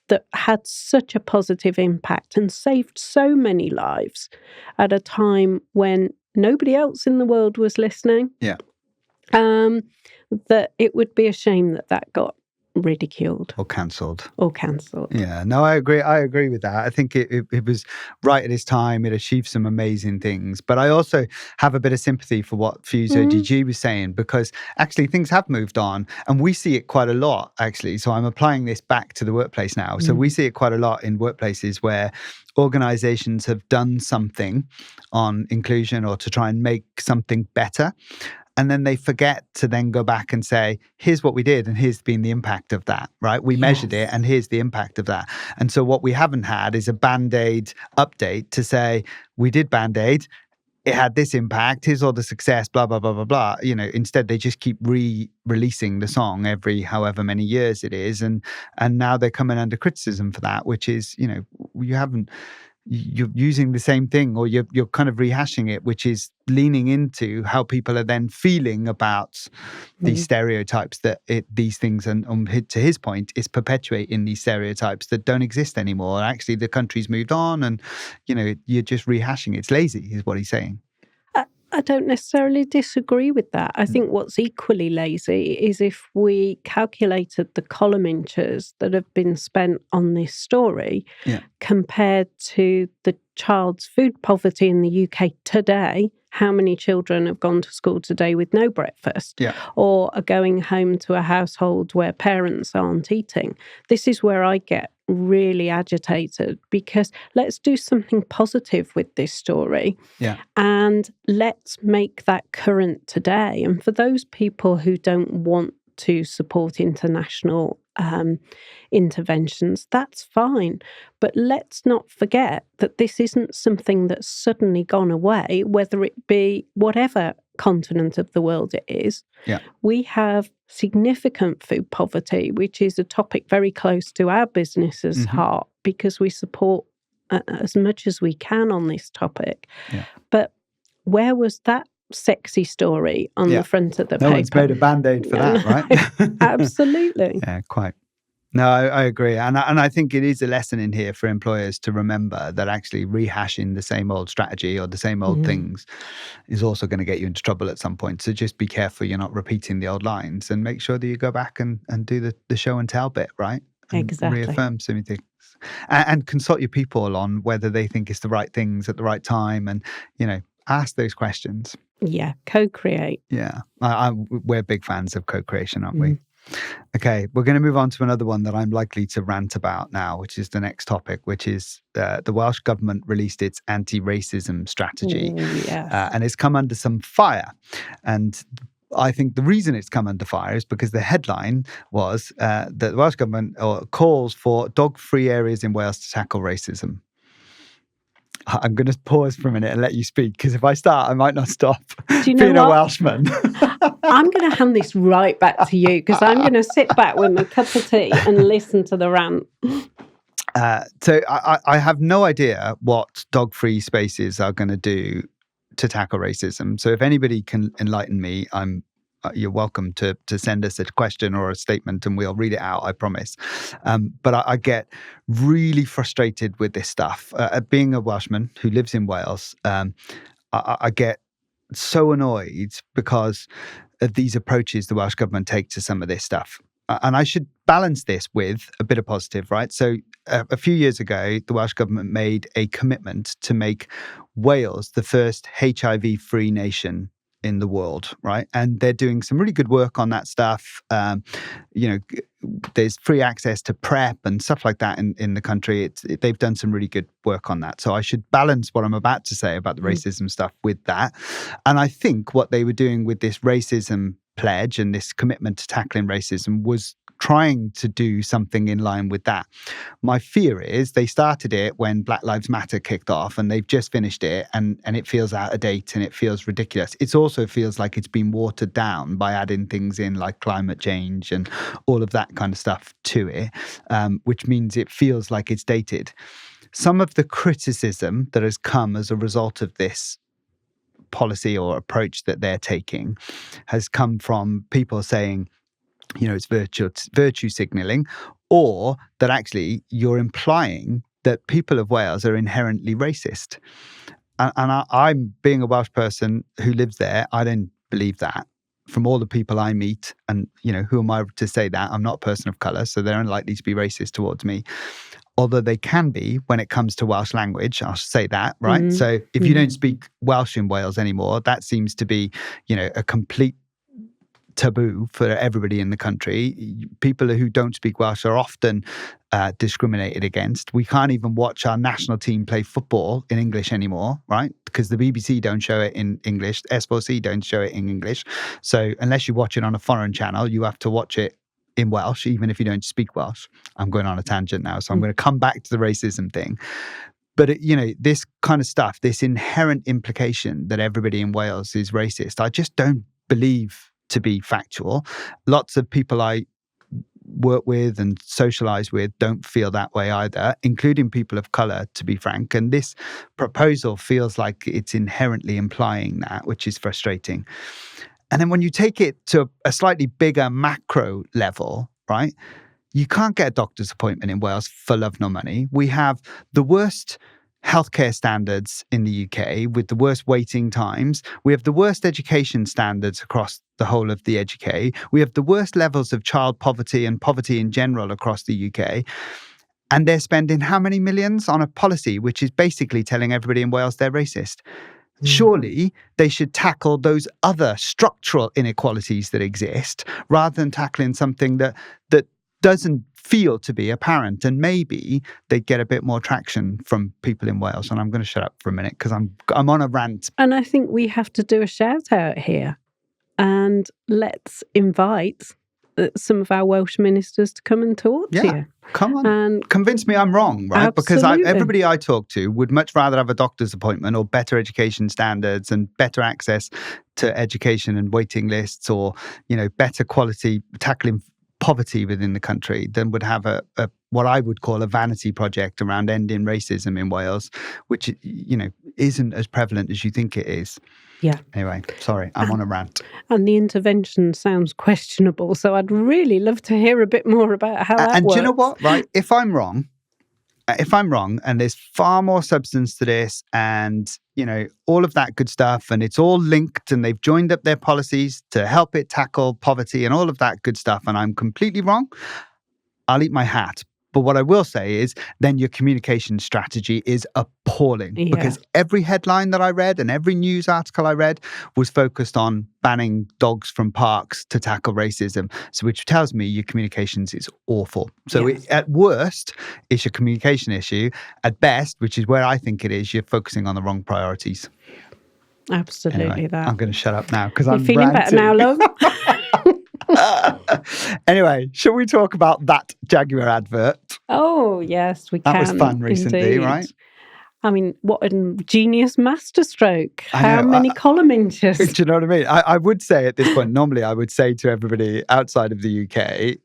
that had such a positive impact and saved so many lives at a time when nobody else in the world was listening. That it would be a shame that that got ridiculed or cancelled. Yeah, no, I agree with that. I think it was right at its time. It achieved some amazing things, but I also have a bit of sympathy for what Fuse ODG was saying, because actually things have moved on, and we see it quite a lot actually. So I'm applying this back to the workplace now. So we see it quite a lot in workplaces where organizations have done something on inclusion or to try and make something better. And then they forget to then go back and say, here's what we did and here's been the impact of that, right? We measured it and here's the impact of that. And so what we haven't had is a Band-Aid update to say, we did Band-Aid, it had this impact, here's all the success, blah, blah, blah, blah, blah. Instead they just keep releasing the song every however many years it is. And now they're coming under criticism for that, which is, you're using the same thing, or you're kind of rehashing it, which is leaning into how people are then feeling about these stereotypes that these things, and to his point, is perpetuating these stereotypes that don't exist anymore. Actually, the country's moved on, and you're just rehashing it. It's lazy, is what he's saying. I don't necessarily disagree with that. I think what's equally lazy is if we calculated the column inches that have been spent on this story compared to the child's food poverty in the UK today. How many children have gone to school today with no breakfast or are going home to a household where parents aren't eating? This is where I get really agitated, because let's do something positive with this story and let's make that current today. And for those people who don't want to support international interventions, that's fine. But let's not forget that this isn't something that's suddenly gone away, whether it be whatever continent of the world it is. We have significant food poverty, which is a topic very close to our business's heart, because we support as much as we can on this topic. But where was that sexy story on the front of the paper? No one's made a Band-Aid for that, right? Absolutely. Yeah, quite. No, I agree. And I think it is a lesson in here for employers to remember that actually rehashing the same old strategy or the same old things is also going to get you into trouble at some point. So just be careful you're not repeating the old lines, and make sure that you go back and do the show and tell bit, right? And exactly. Reaffirm some things. And consult your people on whether they think it's the right things at the right time, and, ask those questions. Yeah, co-create. Yeah. We're big fans of co-creation, aren't we? Okay, we're going to move on to another one that I'm likely to rant about now, which is the next topic, which is the Welsh government released its anti-racism strategy. And it's come under some fire. And I think the reason it's come under fire is because the headline was that the Welsh government calls for dog-free areas in Wales to tackle racism. I'm going to pause for a minute and let you speak, because if I start, I might not stop being a Welshman. I'm going to hand this right back to you, because I'm going to sit back with my cup of tea and listen to the rant. So I have no idea what dog-free spaces are going to do to tackle racism. So if anybody can enlighten me, you're welcome to send us a question or a statement and we'll read it out, I promise. But I get really frustrated with this stuff. Being a Welshman who lives in Wales, I get so annoyed because of these approaches the Welsh government take to some of this stuff. And I should balance this with a bit of positive, right? So a few years ago, the Welsh government made a commitment to make Wales the first HIV-free nation in the world, right? And they're doing some really good work on that stuff. There's free access to PrEP and stuff like that in the country. They've done some really good work on that. So I should balance what I'm about to say about the racism stuff with that. And I think what they were doing with this racism pledge and this commitment to tackling racism was trying to do something in line with that. My fear is they started it when Black Lives Matter kicked off, and they've just finished it, and it feels out of date and it feels ridiculous. It also feels like it's been watered down by adding things in like climate change and all of that kind of stuff to it, which means it feels like it's dated. Some of the criticism that has come as a result of this policy or approach that they're taking has come from people saying, it's virtue signaling, or that actually you're implying that people of Wales are inherently racist. And I'm being a Welsh person who lives there, I don't believe that. From all the people I meet, and who am I to say that? I'm not a person of colour, so they're unlikely to be racist towards me. Although they can be when it comes to Welsh language, I'll say that, right? Mm-hmm. So if you don't speak Welsh in Wales anymore, that seems to be, a complete taboo for everybody in the country. People who don't speak Welsh are often discriminated against. We can't even watch our national team play football in English anymore, right? Because the BBC don't show it in English, S4C don't show it in English. So unless you watch it on a foreign channel, you have to watch it in Welsh, even if you don't speak Welsh. I'm going on a tangent now, so I'm going to come back to the racism thing. But, this kind of stuff, this inherent implication that everybody in Wales is racist, I just don't believe to be factual. Lots of people I work with and socialize with don't feel that way either, including people of color, to be frank. And this proposal feels like it's inherently implying that, which is frustrating. And then when you take it to a slightly bigger macro level, right? You can't get a doctor's appointment in Wales for love nor money. We have the worst healthcare standards in the UK with the worst waiting times. We have the worst education standards across the whole of the UK. We have the worst levels of child poverty and poverty in general across the UK. And they're spending how many millions on a policy which is basically telling everybody in Wales they're racist? Surely they should tackle those other structural inequalities that exist rather than tackling something that doesn't feel to be apparent, and maybe they'd get a bit more traction from people in Wales. And I'm going to shut up for a minute because I'm on a rant. And I think we have to do a shout out here, and let's invite some of our Welsh ministers to come and talk to you. Come on, and convince me I'm wrong, right? Absolutely. Because everybody I talk to would much rather have a doctor's appointment or better education standards and better access to education and waiting lists, or better quality tackling poverty within the country than would have a what I would call a vanity project around ending racism in Wales, which isn't as prevalent as you think it is. Yeah. Anyway, sorry, I'm on a rant. And the intervention sounds questionable, so I'd really love to hear a bit more about how that works. And do you know what? Right, if I'm wrong, and there's far more substance to this, and all of that good stuff, and it's all linked, and they've joined up their policies to help it tackle poverty and all of that good stuff, and I'm completely wrong, I'll eat my hat. But what I will say is then your communication strategy is appalling, because every headline that I read and every news article I read was focused on banning dogs from parks to tackle racism. So which tells me your communications is awful. So at worst, it's a communication issue. At best, which is where I think it is, you're focusing on the wrong priorities. Absolutely. Anyway, that. I'm going to shut up now because I'm feeling ranting. better now, love? Anyway, shall we talk about that Jaguar advert? Oh, yes, we can. That was fun recently, indeed. right? I mean, what a genius masterstroke. How many column inches? Do you know what I mean? I would say at this point, normally I would say to everybody outside of the UK,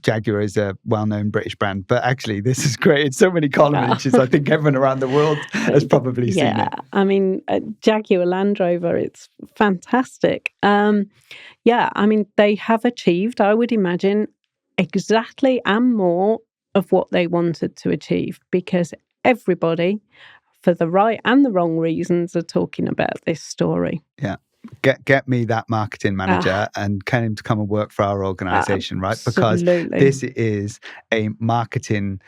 Jaguar is a well-known British brand, but actually this has created so many column inches. I think everyone around the world has probably seen it. I mean, Jaguar Land Rover, it's fantastic. I mean, they have achieved, I would imagine, exactly and more of what they wanted to achieve, because everybody, for the right and the wrong reasons, are talking about this story. Yeah. Get me that marketing manager and get him to come and work for our organisation, right? Because this is a marketing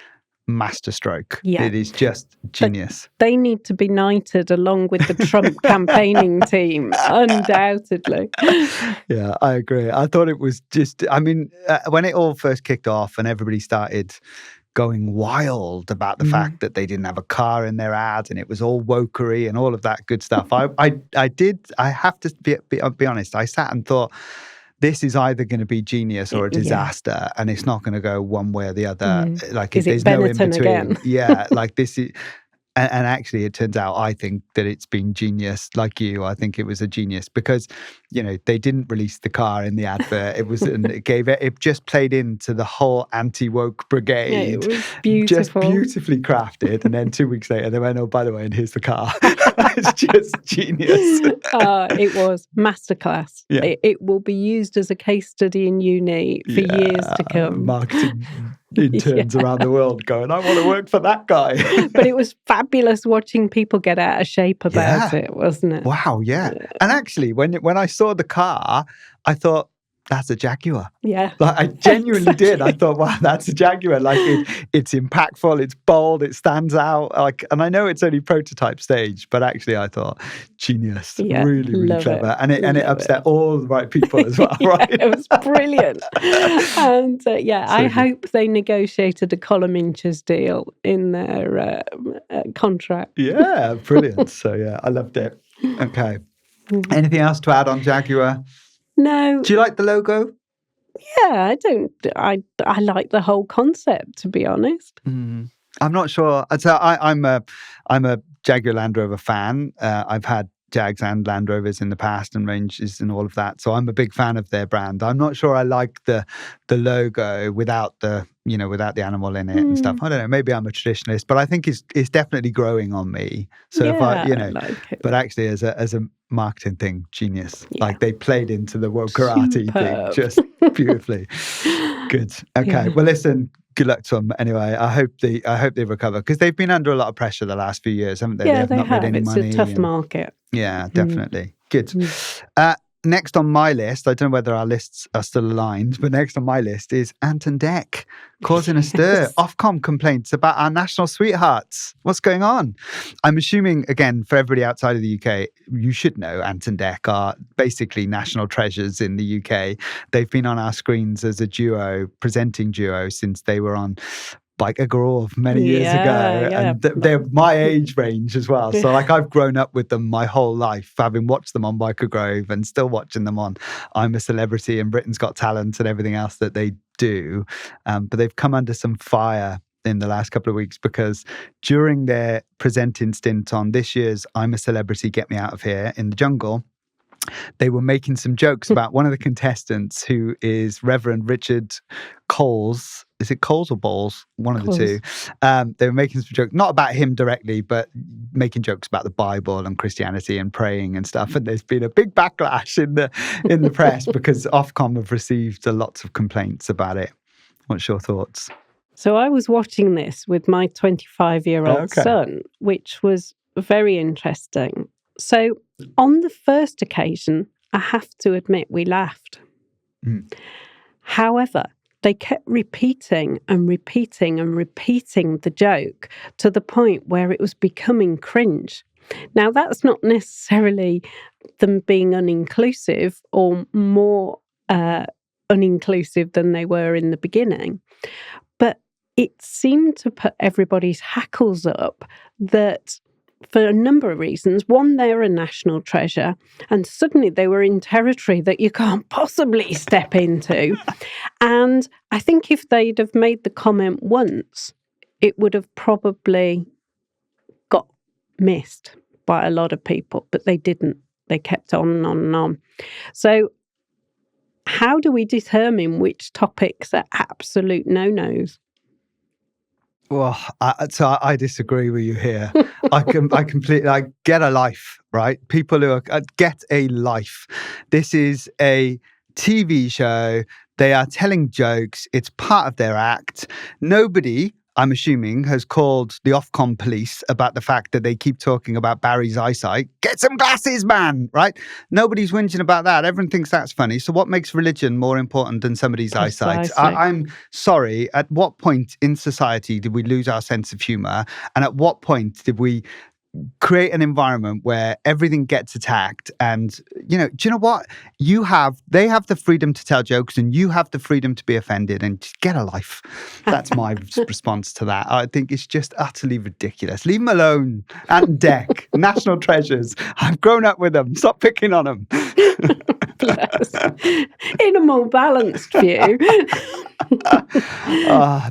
masterstroke. Yeah. It is just genius. But they need to be knighted along with the Trump campaigning team, undoubtedly. Yeah, I agree. I thought it was just, when it all first kicked off and everybody started going wild about the fact that they didn't have a car in their ad and it was all wokery and all of that good stuff. I have to be honest, I sat and thought, this is either going to be genius or a disaster, and it's not going to go one way or the other. Like, is there's it no in Benetton between. Again? Yeah, like this is. And actually, it turns out, I think that it's been genius. Like you, I think it was a genius because, they didn't release the car in the advert. It just played into the whole anti-woke brigade. Yeah, it was beautiful. Just beautifully crafted. And then 2 weeks later, they went, oh, by the way, and here's the car. It's just genius. It was masterclass. Yeah. It will be used as a case study in uni for years to come. Marketing interns around the world going, I want to work for that guy. But it was fabulous watching people get out of shape about it, wasn't it? Wow, yeah. And actually, when I saw the car, I thought, that's a Jaguar. Yeah. Like I genuinely did. I Exactly. thought, wow, that's a Jaguar. Like it's impactful, it's bold, it stands out. Like, and I know it's only prototype stage, but actually I thought, genius, Yeah, really, really love clever. it. And it Love upset it. all the right people as well, Yeah, right? it was brilliant. And So I good. hope they negotiated a column inches deal in their contract. Yeah, brilliant. So yeah, I loved it. Okay. Anything else to add on Jaguar? No, Do you like the logo? yeah, I don't. I like the whole concept, to be honest. I'm not sure. So I'm a Jaguar Land Rover fan. I've had Jags and Land Rovers in the past and ranges and all of that. So I'm a big fan of their brand. I'm not sure I like the logo without the animal in it and stuff. I don't know. Maybe I'm a traditionalist, but I think it's definitely growing on me. So if I like it. but actually as a marketing thing, genius. Yeah. Like they played into the woke karate thing Superb. just beautifully. Good. Okay. Yeah. Well, listen. Good luck to them. Anyway, I hope they recover because they've been under a lot of pressure the last few years, haven't they? Yeah, They have not made any It's money. a tough market. Yeah, definitely. Good. Next on my list, I don't know whether our lists are still aligned, but next on my list is Ant and Dec causing a stir. Yes. Ofcom complaints about our national sweethearts. What's going on? I'm assuming, again, for everybody outside of the UK, you should know Ant and Dec are basically national treasures in the UK. They've been on our screens as a presenting duo, since they were on like a Grove many years ago, and they're my age range as well. So like I've grown up with them my whole life, having watched them on Biker Grove and still watching them on I'm a Celebrity and Britain's Got Talent and everything else that they do. But they've come under some fire in the last couple of weeks because during their presenting stint on this year's I'm a Celebrity, Get Me Out of Here in the Jungle, they were making some jokes about one of the contestants, who is Reverend Richard Coles. Is it Coles or Bowles? One of the two. They were making some jokes, not about him directly, but making jokes about the Bible and Christianity and praying and stuff. And there's been a big backlash in the press because Ofcom have received lots of complaints about it. What's your thoughts? So I was watching this with my 25-year-old son, which was very interesting. So on the first occasion, I have to admit we laughed. However, they kept repeating and repeating and repeating the joke to the point where it was becoming cringe. Now, that's not necessarily them being uninclusive or more uninclusive than they were in the beginning, but it seemed to put everybody's hackles up that for a number of reasons. One, they're a national treasure, and suddenly they were in territory that you can't possibly step into. And I think if they'd have made the comment once, it would have probably got missed by a lot of people, but they didn't. They kept on and on and on. So how do we determine which topics are absolute no-nos? Well, I disagree with you here. I completely get a life, right? People who are get a life. This is a TV show. They are telling jokes. It's part of their act. Nobody, I'm assuming, has called the Ofcom police about the fact that they keep talking about Barry's eyesight. Get some glasses, man, right? Nobody's whinging about that. Everyone thinks that's funny. So what makes religion more important than somebody's eyesight? I'm sorry. At what point in society did we lose our sense of humor? And at what point did we create an environment where everything gets attacked? And do you know what? They have the freedom to tell jokes, and you have the freedom to be offended, and just get a life. That's my response to that. I think it's just utterly ridiculous. Leave them alone. Ant Dec, national treasures. I've grown up with them. Stop picking on them. Bless. In a more balanced view.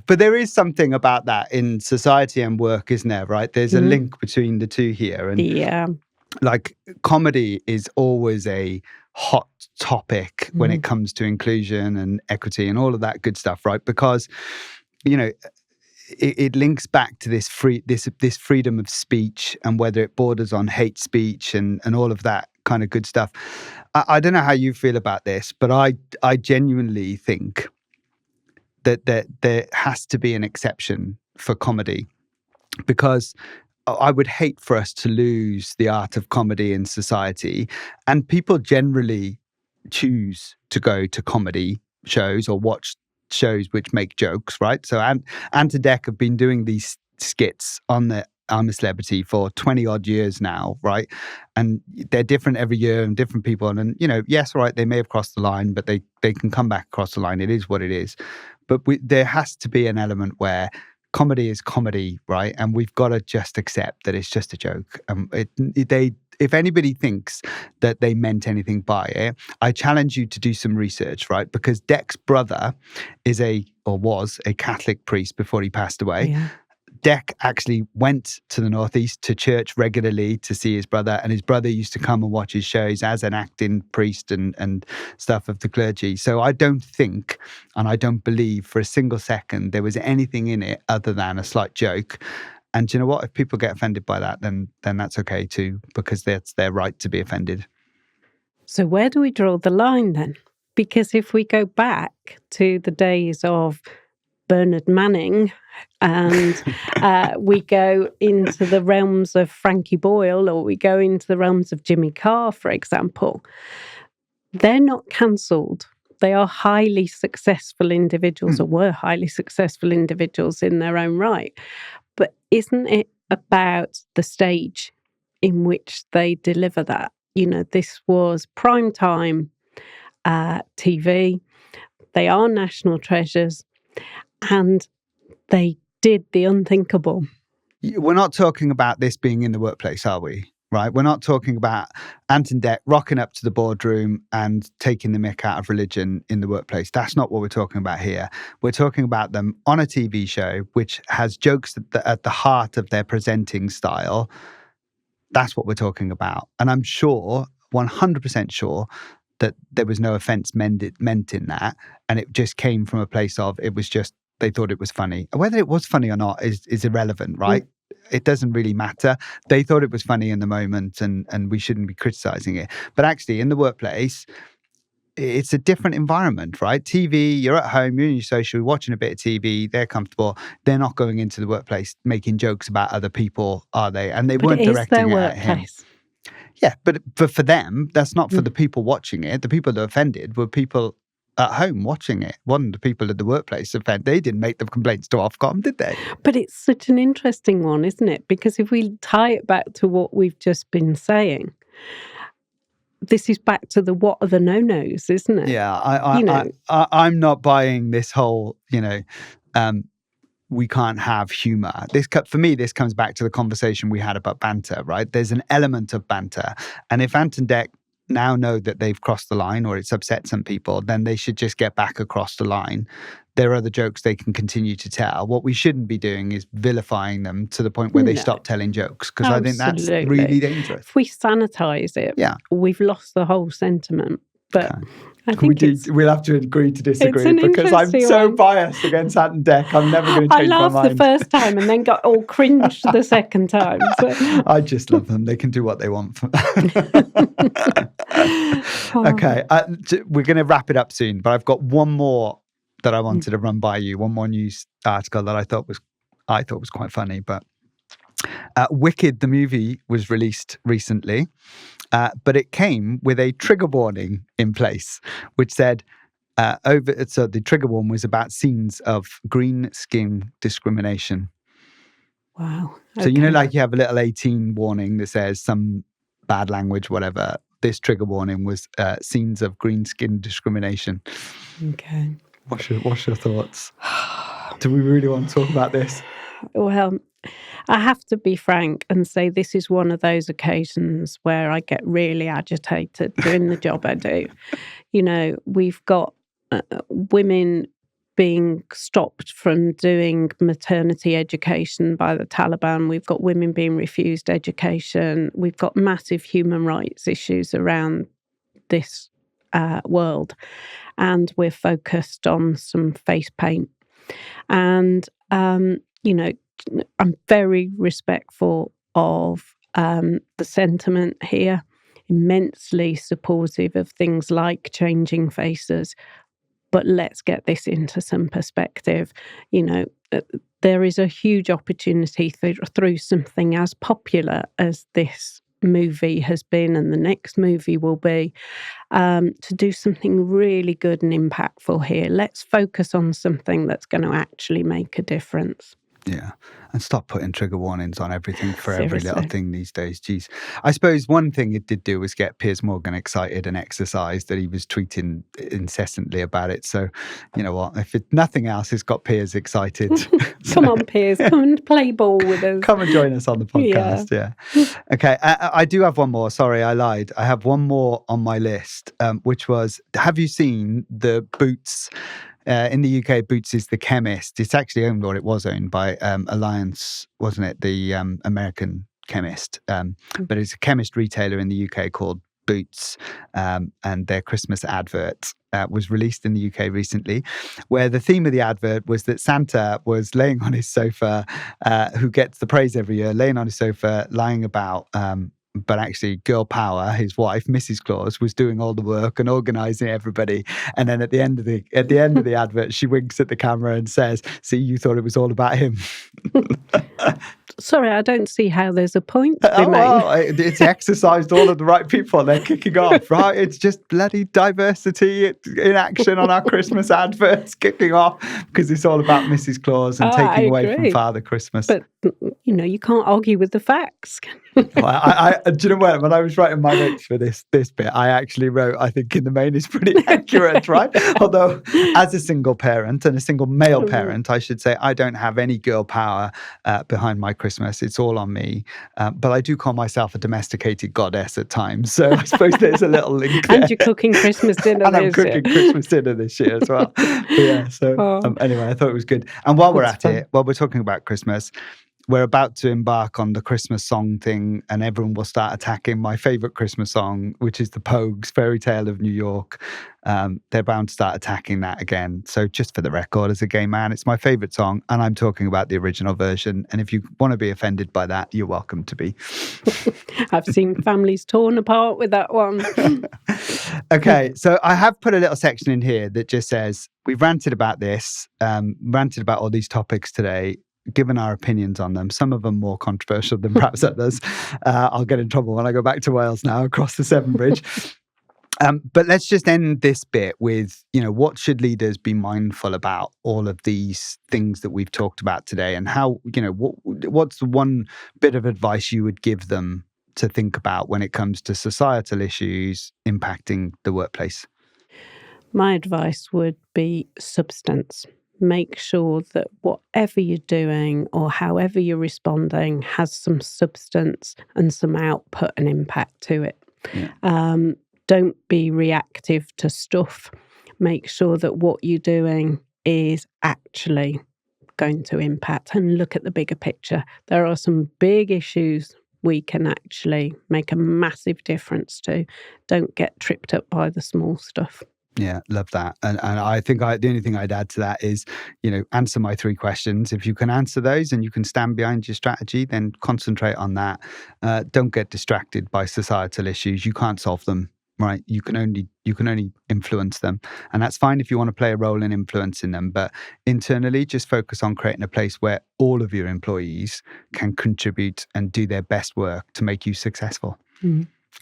But there is something about that in society and work, isn't there, right? There's a link between the two here. And like comedy is always a hot topic when it comes to inclusion and equity and all of that good stuff, right? Because, it links back to this freedom of speech and whether it borders on hate speech and all of that kind of good stuff. I don't know how you feel about this, but I genuinely think that there has to be an exception for comedy, because I would hate for us to lose the art of comedy in society. And people generally choose to go to comedy shows or watch shows which make jokes, right? So Ant and Dec have been doing these skits on the I'm a Celebrity for 20 odd years now, right? And they're different every year and different people. And, yes, right, they may have crossed the line, but they can come back across the line. It is what it is. But there has to be an element where comedy is comedy, right? And we've got to just accept that it's just a joke. If anybody thinks that they meant anything by it, I challenge you to do some research, right? Because Dec's brother was a Catholic priest before he passed away. Yeah. Dec actually went to the Northeast to church regularly to see his brother, and his brother used to come and watch his shows as an acting priest and stuff of the clergy. So I don't think, and I don't believe for a single second there was anything in it other than a slight joke. And do you know what? If people get offended by that, then that's okay too, because that's their right to be offended. So where do we draw the line then? Because if we go back to the days of Bernard Manning and we go into the realms of Frankie Boyle, or we go into the realms of Jimmy Carr, for example, they're not cancelled. They are highly successful individuals, or were highly successful individuals in their own right. But isn't it about the stage in which they deliver that? This was prime time TV. They are national treasures. And they did the unthinkable. We're not talking about this being in the workplace, are we? Right? We're not talking about Ant and Dec rocking up to the boardroom and taking the mick out of religion in the workplace. That's not what we're talking about here. We're talking about them on a TV show which has jokes at the heart of their presenting style. That's what we're talking about. And I'm sure, 100% sure, that there was no offense meant in that. And it just came from a place of, it was just, they thought it was funny. Whether it was funny or not is irrelevant, right? It doesn't really matter. They thought it was funny in the moment, and we shouldn't be criticizing it. But actually, in the workplace, it's a different environment, right? TV, you're at home, you're in your social, watching a bit of TV, they're comfortable. They're not going into the workplace making jokes about other people, are they? And they weren't directing it at him. Yeah, but for them, that's not for the people watching it. The people that are offended were people at home watching it. One, the people at the workplace offended. They didn't make the complaints to Ofcom, did they? But it's such an interesting one, isn't it? Because if we tie it back to what we've just been saying, this is back to the what are the no-nos, isn't it? Yeah, I'm not buying this whole, we can't have humor. For me, this comes back to the conversation we had about banter, right? There's an element of banter. And if Ant and Dec now know that they've crossed the line or it's upset some people, then they should just get back across the line. There are other jokes they can continue to tell. What we shouldn't be doing is vilifying them to the point where they stop telling jokes, because I think that's really dangerous. If we sanitize it, we've lost the whole sentiment. But I think we'll have to agree to disagree, because I'm so biased against Ant and Dec. I'm never going to change my mind. I laughed the first time and then got all cringed the second time. So. I just love them. They can do what they want. Okay, we're going to wrap it up soon, but I've got one more that I wanted to run by you. One more news article that I thought was quite funny. But Wicked, the movie, was released recently. But it came with a trigger warning in place, which said, so the trigger warning was about scenes of green skin discrimination. Wow. So, like you have a little 18 warning that says some bad language, whatever. This trigger warning was scenes of green skin discrimination. Okay. What's your thoughts? Do we really want to talk about this? Well, I have to be frank and say this is one of those occasions where I get really agitated doing the job I do. We've got women being stopped from doing maternity education by the Taliban. We've got women being refused education. We've got massive human rights issues around this world. And we're focused on some face paint. And, I'm very respectful of the sentiment here, immensely supportive of things like changing faces. But let's get this into some perspective. There is a huge opportunity through something as popular as this movie has been and the next movie will be, to do something really good and impactful here. Let's focus on something that's going to actually make a difference. Yeah. And stop putting trigger warnings on everything for every little Seriously. thing these days. Jeez. I suppose one thing it did do was get Piers Morgan excited and exercised, that he was tweeting incessantly about it. So, you know what? If nothing else, it's got Piers excited. Come on, Piers. Come and play ball with us. Come and join us on the podcast. Yeah. Okay. I do have one more. Sorry, I lied. I have one more on my list, which was, have you seen the Boots? In the UK, Boots is the chemist. It's actually owned, or it was owned by Alliance, wasn't it? The American chemist. But it's a chemist retailer in the UK called Boots. And their Christmas advert was released in the UK recently, where the theme of the advert was that Santa was laying on his sofa, who gets the praise every year, laying on his sofa, lying about. But actually, girl power, his wife, Mrs. Claus, was doing all the work and organising everybody. And then at the end of the advert, she winks at the camera and says, "See, you thought it was all about him." Sorry, I don't see how there's a point to be made. Well, it's exercised all of the right people. They're kicking off, right? It's just bloody diversity in action on our Christmas adverts, kicking off, because it's all about Mrs. Claus and taking away from Father Christmas. But, you can't argue with the facts. Well, do you know what? When I was writing my notes for this bit, I actually wrote, I think in the main is pretty accurate, right? Although, as a single parent and a single male parent, I should say, I don't have any girl power behind my Christmas. It's all on me. But I do call myself a domesticated goddess at times. So I suppose there's a little link there. And you're cooking Christmas dinner and I'm cooking Christmas dinner this year as well. But yeah, so anyway, I thought it was good. And while we're at it, while we're talking about Christmas, we're about to embark on the Christmas song thing, and everyone will start attacking my favourite Christmas song, which is the Pogues' Fairy Tale of New York. They're bound to start attacking that again. So just for the record, as a gay man, it's my favourite song, and I'm talking about the original version. And if you want to be offended by that, you're welcome to be. I've seen families torn apart with that one. Okay, so I have put a little section in here that just says, we've ranted about this, ranted about all these topics today, given our opinions on them, some of them more controversial than perhaps others. I'll get in trouble when I go back to Wales now, across the Severn Bridge. But let's just end this bit with, what should leaders be mindful about all of these things that we've talked about today, and how, what's the one bit of advice you would give them to think about when it comes to societal issues impacting the workplace? My advice would be substance. Make sure that whatever you're doing or however you're responding has some substance and some output and impact to it. Yeah. Don't be reactive to stuff. Make sure that what you're doing is actually going to impact, and look at the bigger picture. There are some big issues we can actually make a massive difference to. Don't get tripped up by the small stuff. Yeah, love that. And I think the only thing I'd add to that is, answer my 3 questions. If you can answer those and you can stand behind your strategy, then concentrate on that. Don't get distracted by societal issues. You can't solve them, right? You can only influence them. And that's fine if you want to play a role in influencing them. But internally, just focus on creating a place where all of your employees can contribute and do their best work to make you successful.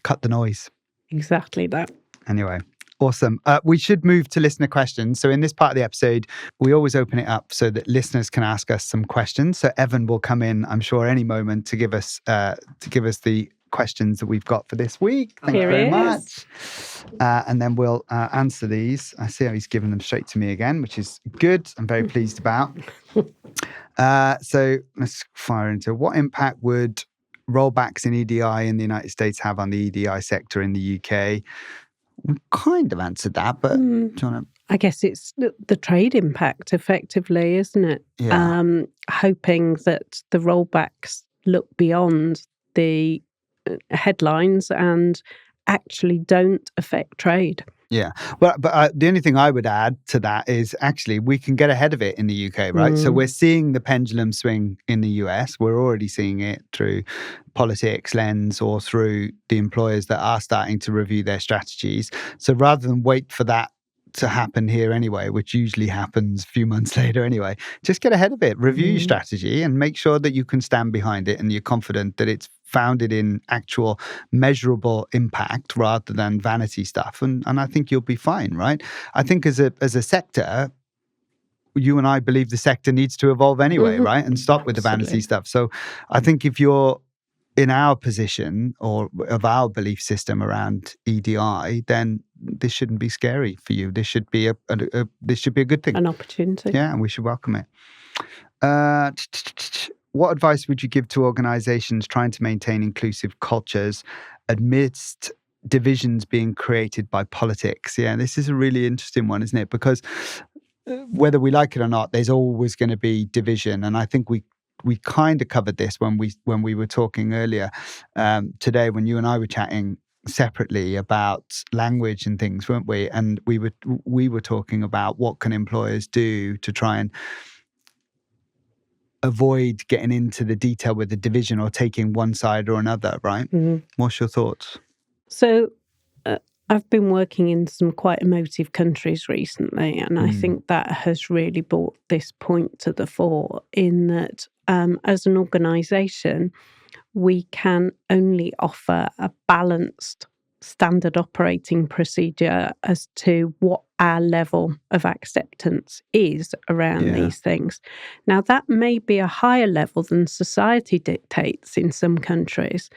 Cut the noise. Exactly that. Anyway. Awesome. We should move to listener questions. So in this part of the episode, we always open it up so that listeners can ask us some questions. So Evan will come in, I'm sure, any moment to give us the questions that we've got for this week. Thank you very much. And then we'll answer these. I see how he's given them straight to me again, which is good. I'm very pleased about. So let's fire into, what impact would rollbacks in EDI in the United States have on the EDI sector in the UK? We kind of answered that, but do you want to... I guess it's the trade impact, effectively, isn't it? Yeah. Hoping that the rollbacks look beyond the headlines and actually don't affect trade. Yeah. Well, but the only thing I would add to that is actually we can get ahead of it in the UK, right? So we're seeing the pendulum swing in the US. We're already seeing it through politics lens or through the employers that are starting to review their strategies. So rather than wait for that to happen here anyway, which usually happens a few months later anyway, just get ahead of it, review your strategy, and make sure that you can stand behind it and you're confident that it's founded in actual measurable impact rather than vanity stuff. And I think you'll be fine, right? I think as a sector, you and I believe the sector needs to evolve anyway, right? And stop with the vanity stuff. So I think if you're in our position or of our belief system around EDI, then this shouldn't be scary for you. This should be a good thing, an opportunity. Yeah, and we should welcome it. What advice would you give to organizations trying to maintain inclusive cultures amidst divisions being created by politics? Yeah, this is a really interesting one, isn't it? Because whether we like it or not, there's always going to be division, and I think we kind of covered this when we were talking earlier today, when you and I were chatting separately about language and things, weren't we? And we were talking about what can employers do to try and avoid getting into the detail with the division or taking one side or another, right? What's your thoughts? So I've been working in some quite emotive countries recently, and I think that has really brought this point to the fore, in that as an organisation, we can only offer a balanced standard operating procedure as to what our level of acceptance is around these things. Now, that may be a higher level than society dictates in some countries.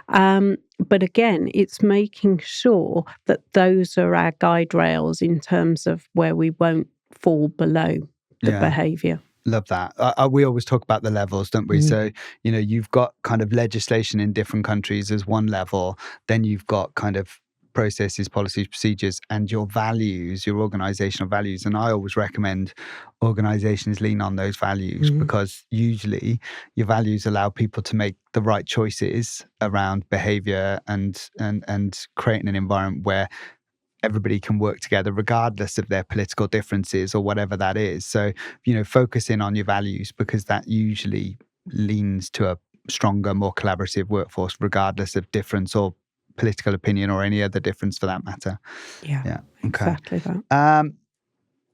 But again, it's making sure that those are our guide rails in terms of where we won't fall below the behaviour. Love that. We always talk about the levels, don't we? So, you've got kind of legislation in different countries as one level. Then you've got kind of processes, policies, procedures, and your values, your organizational values. And I always recommend organizations lean on those values because usually your values allow people to make the right choices around behavior and creating an environment where everybody can work together regardless of their political differences or whatever that is. So, focus in on your values, because that usually leans to a stronger, more collaborative workforce regardless of difference or political opinion or any other difference for that matter. Yeah, okay. Exactly that.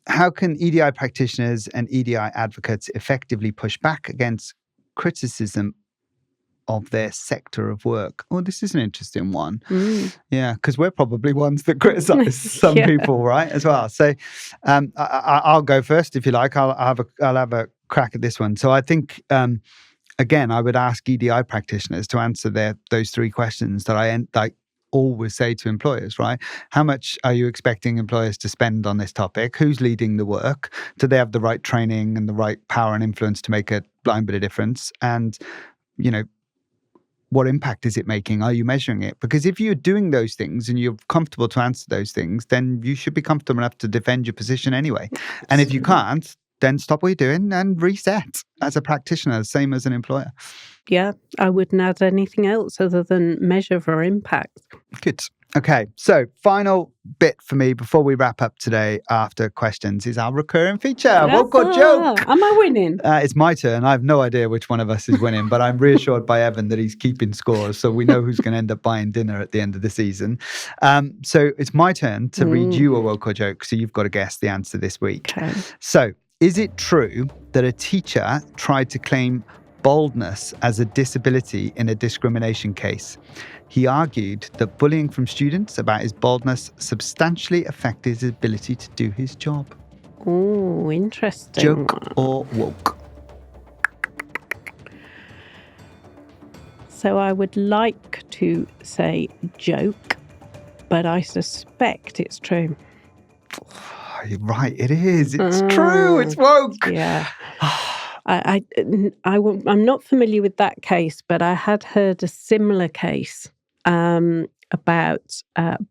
How can EDI practitioners and EDI advocates effectively push back against criticism of their sector of work? Oh, this is an interesting one. Yeah, because we're probably ones that criticize some people, right, as well. So I'll go first if you like. I'll have a crack at this one. So I think again, I would ask EDI practitioners to answer those three questions that I always say to employers, right? How much are you expecting employers to spend on this topic? Who's leading the work? Do they have the right training and the right power and influence to make a blind bit of difference? And, what impact is it making? Are you measuring it? Because if you're doing those things and you're comfortable to answer those things, then you should be comfortable enough to defend your position anyway. And if you can't, then stop what you're doing and reset as a practitioner, same as an employer. Yeah, I wouldn't add anything else other than measure for impact. Good. Okay, so final bit for me before we wrap up today after questions is our recurring feature. Woke joke. Am I winning? It's my turn. I have no idea which one of us is winning, but I'm reassured by Evan that he's keeping scores, so we know who's going to end up buying dinner at the end of the season. So it's my turn to read you a woke joke, so you've got to guess the answer this week. Okay. So, is it true that a teacher tried to claim boldness as a disability in a discrimination case? He argued that bullying from students about his boldness substantially affected his ability to do his job. Oh, interesting. Joke or woke? So I would like to say joke, but I suspect it's true. You're right, it is. It's true. It's woke. Yeah. I'm not familiar with that case, but I had heard a similar case about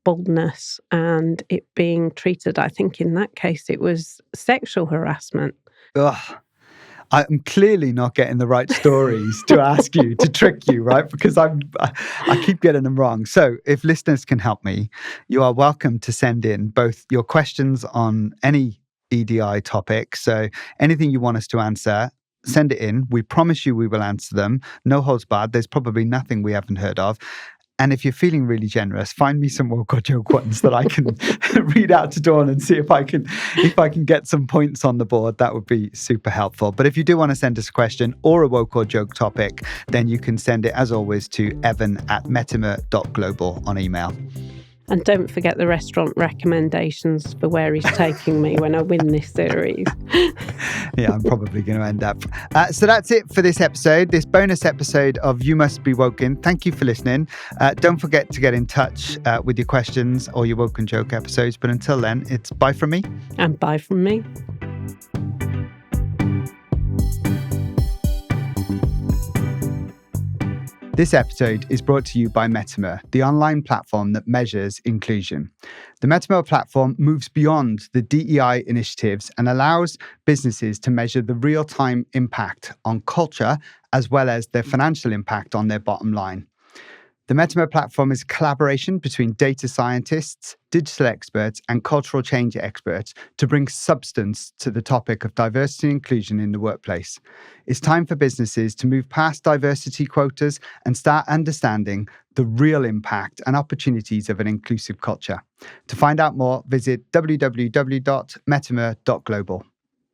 boldness and it being treated. I think in that case it was sexual harassment. Ugh. I'm clearly not getting the right stories to ask you, to trick you, right? Because I keep getting them wrong. So if listeners can help me, you are welcome to send in both your questions on any EDI topic. So anything you want us to answer, send it in. We promise you we will answer them. No holds barred. There's probably nothing we haven't heard of. And if you're feeling really generous, find me some woke joke ones that I can read out to Dawn and see if I can get some points on the board. That would be super helpful. But if you do want to send us a question or a woke or joke topic, then you can send it, as always, to evan@metimer.global on email. And don't forget the restaurant recommendations for where he's taking me when I win this series. Yeah, I'm probably going to end up. So that's it for this episode, this bonus episode of You Must Be Woken. Thank you for listening. Don't forget to get in touch with your questions or your woke and joke episodes. But until then, it's bye from me. And bye from me. This episode is brought to you by Metimer, the online platform that measures inclusion. The Metimer platform moves beyond the DEI initiatives and allows businesses to measure the real-time impact on culture as well as their financial impact on their bottom line. The Metimer platform is a collaboration between data scientists, digital experts, and cultural change experts to bring substance to the topic of diversity and inclusion in the workplace. It's time for businesses to move past diversity quotas and start understanding the real impact and opportunities of an inclusive culture. To find out more, visit www.metimer.global.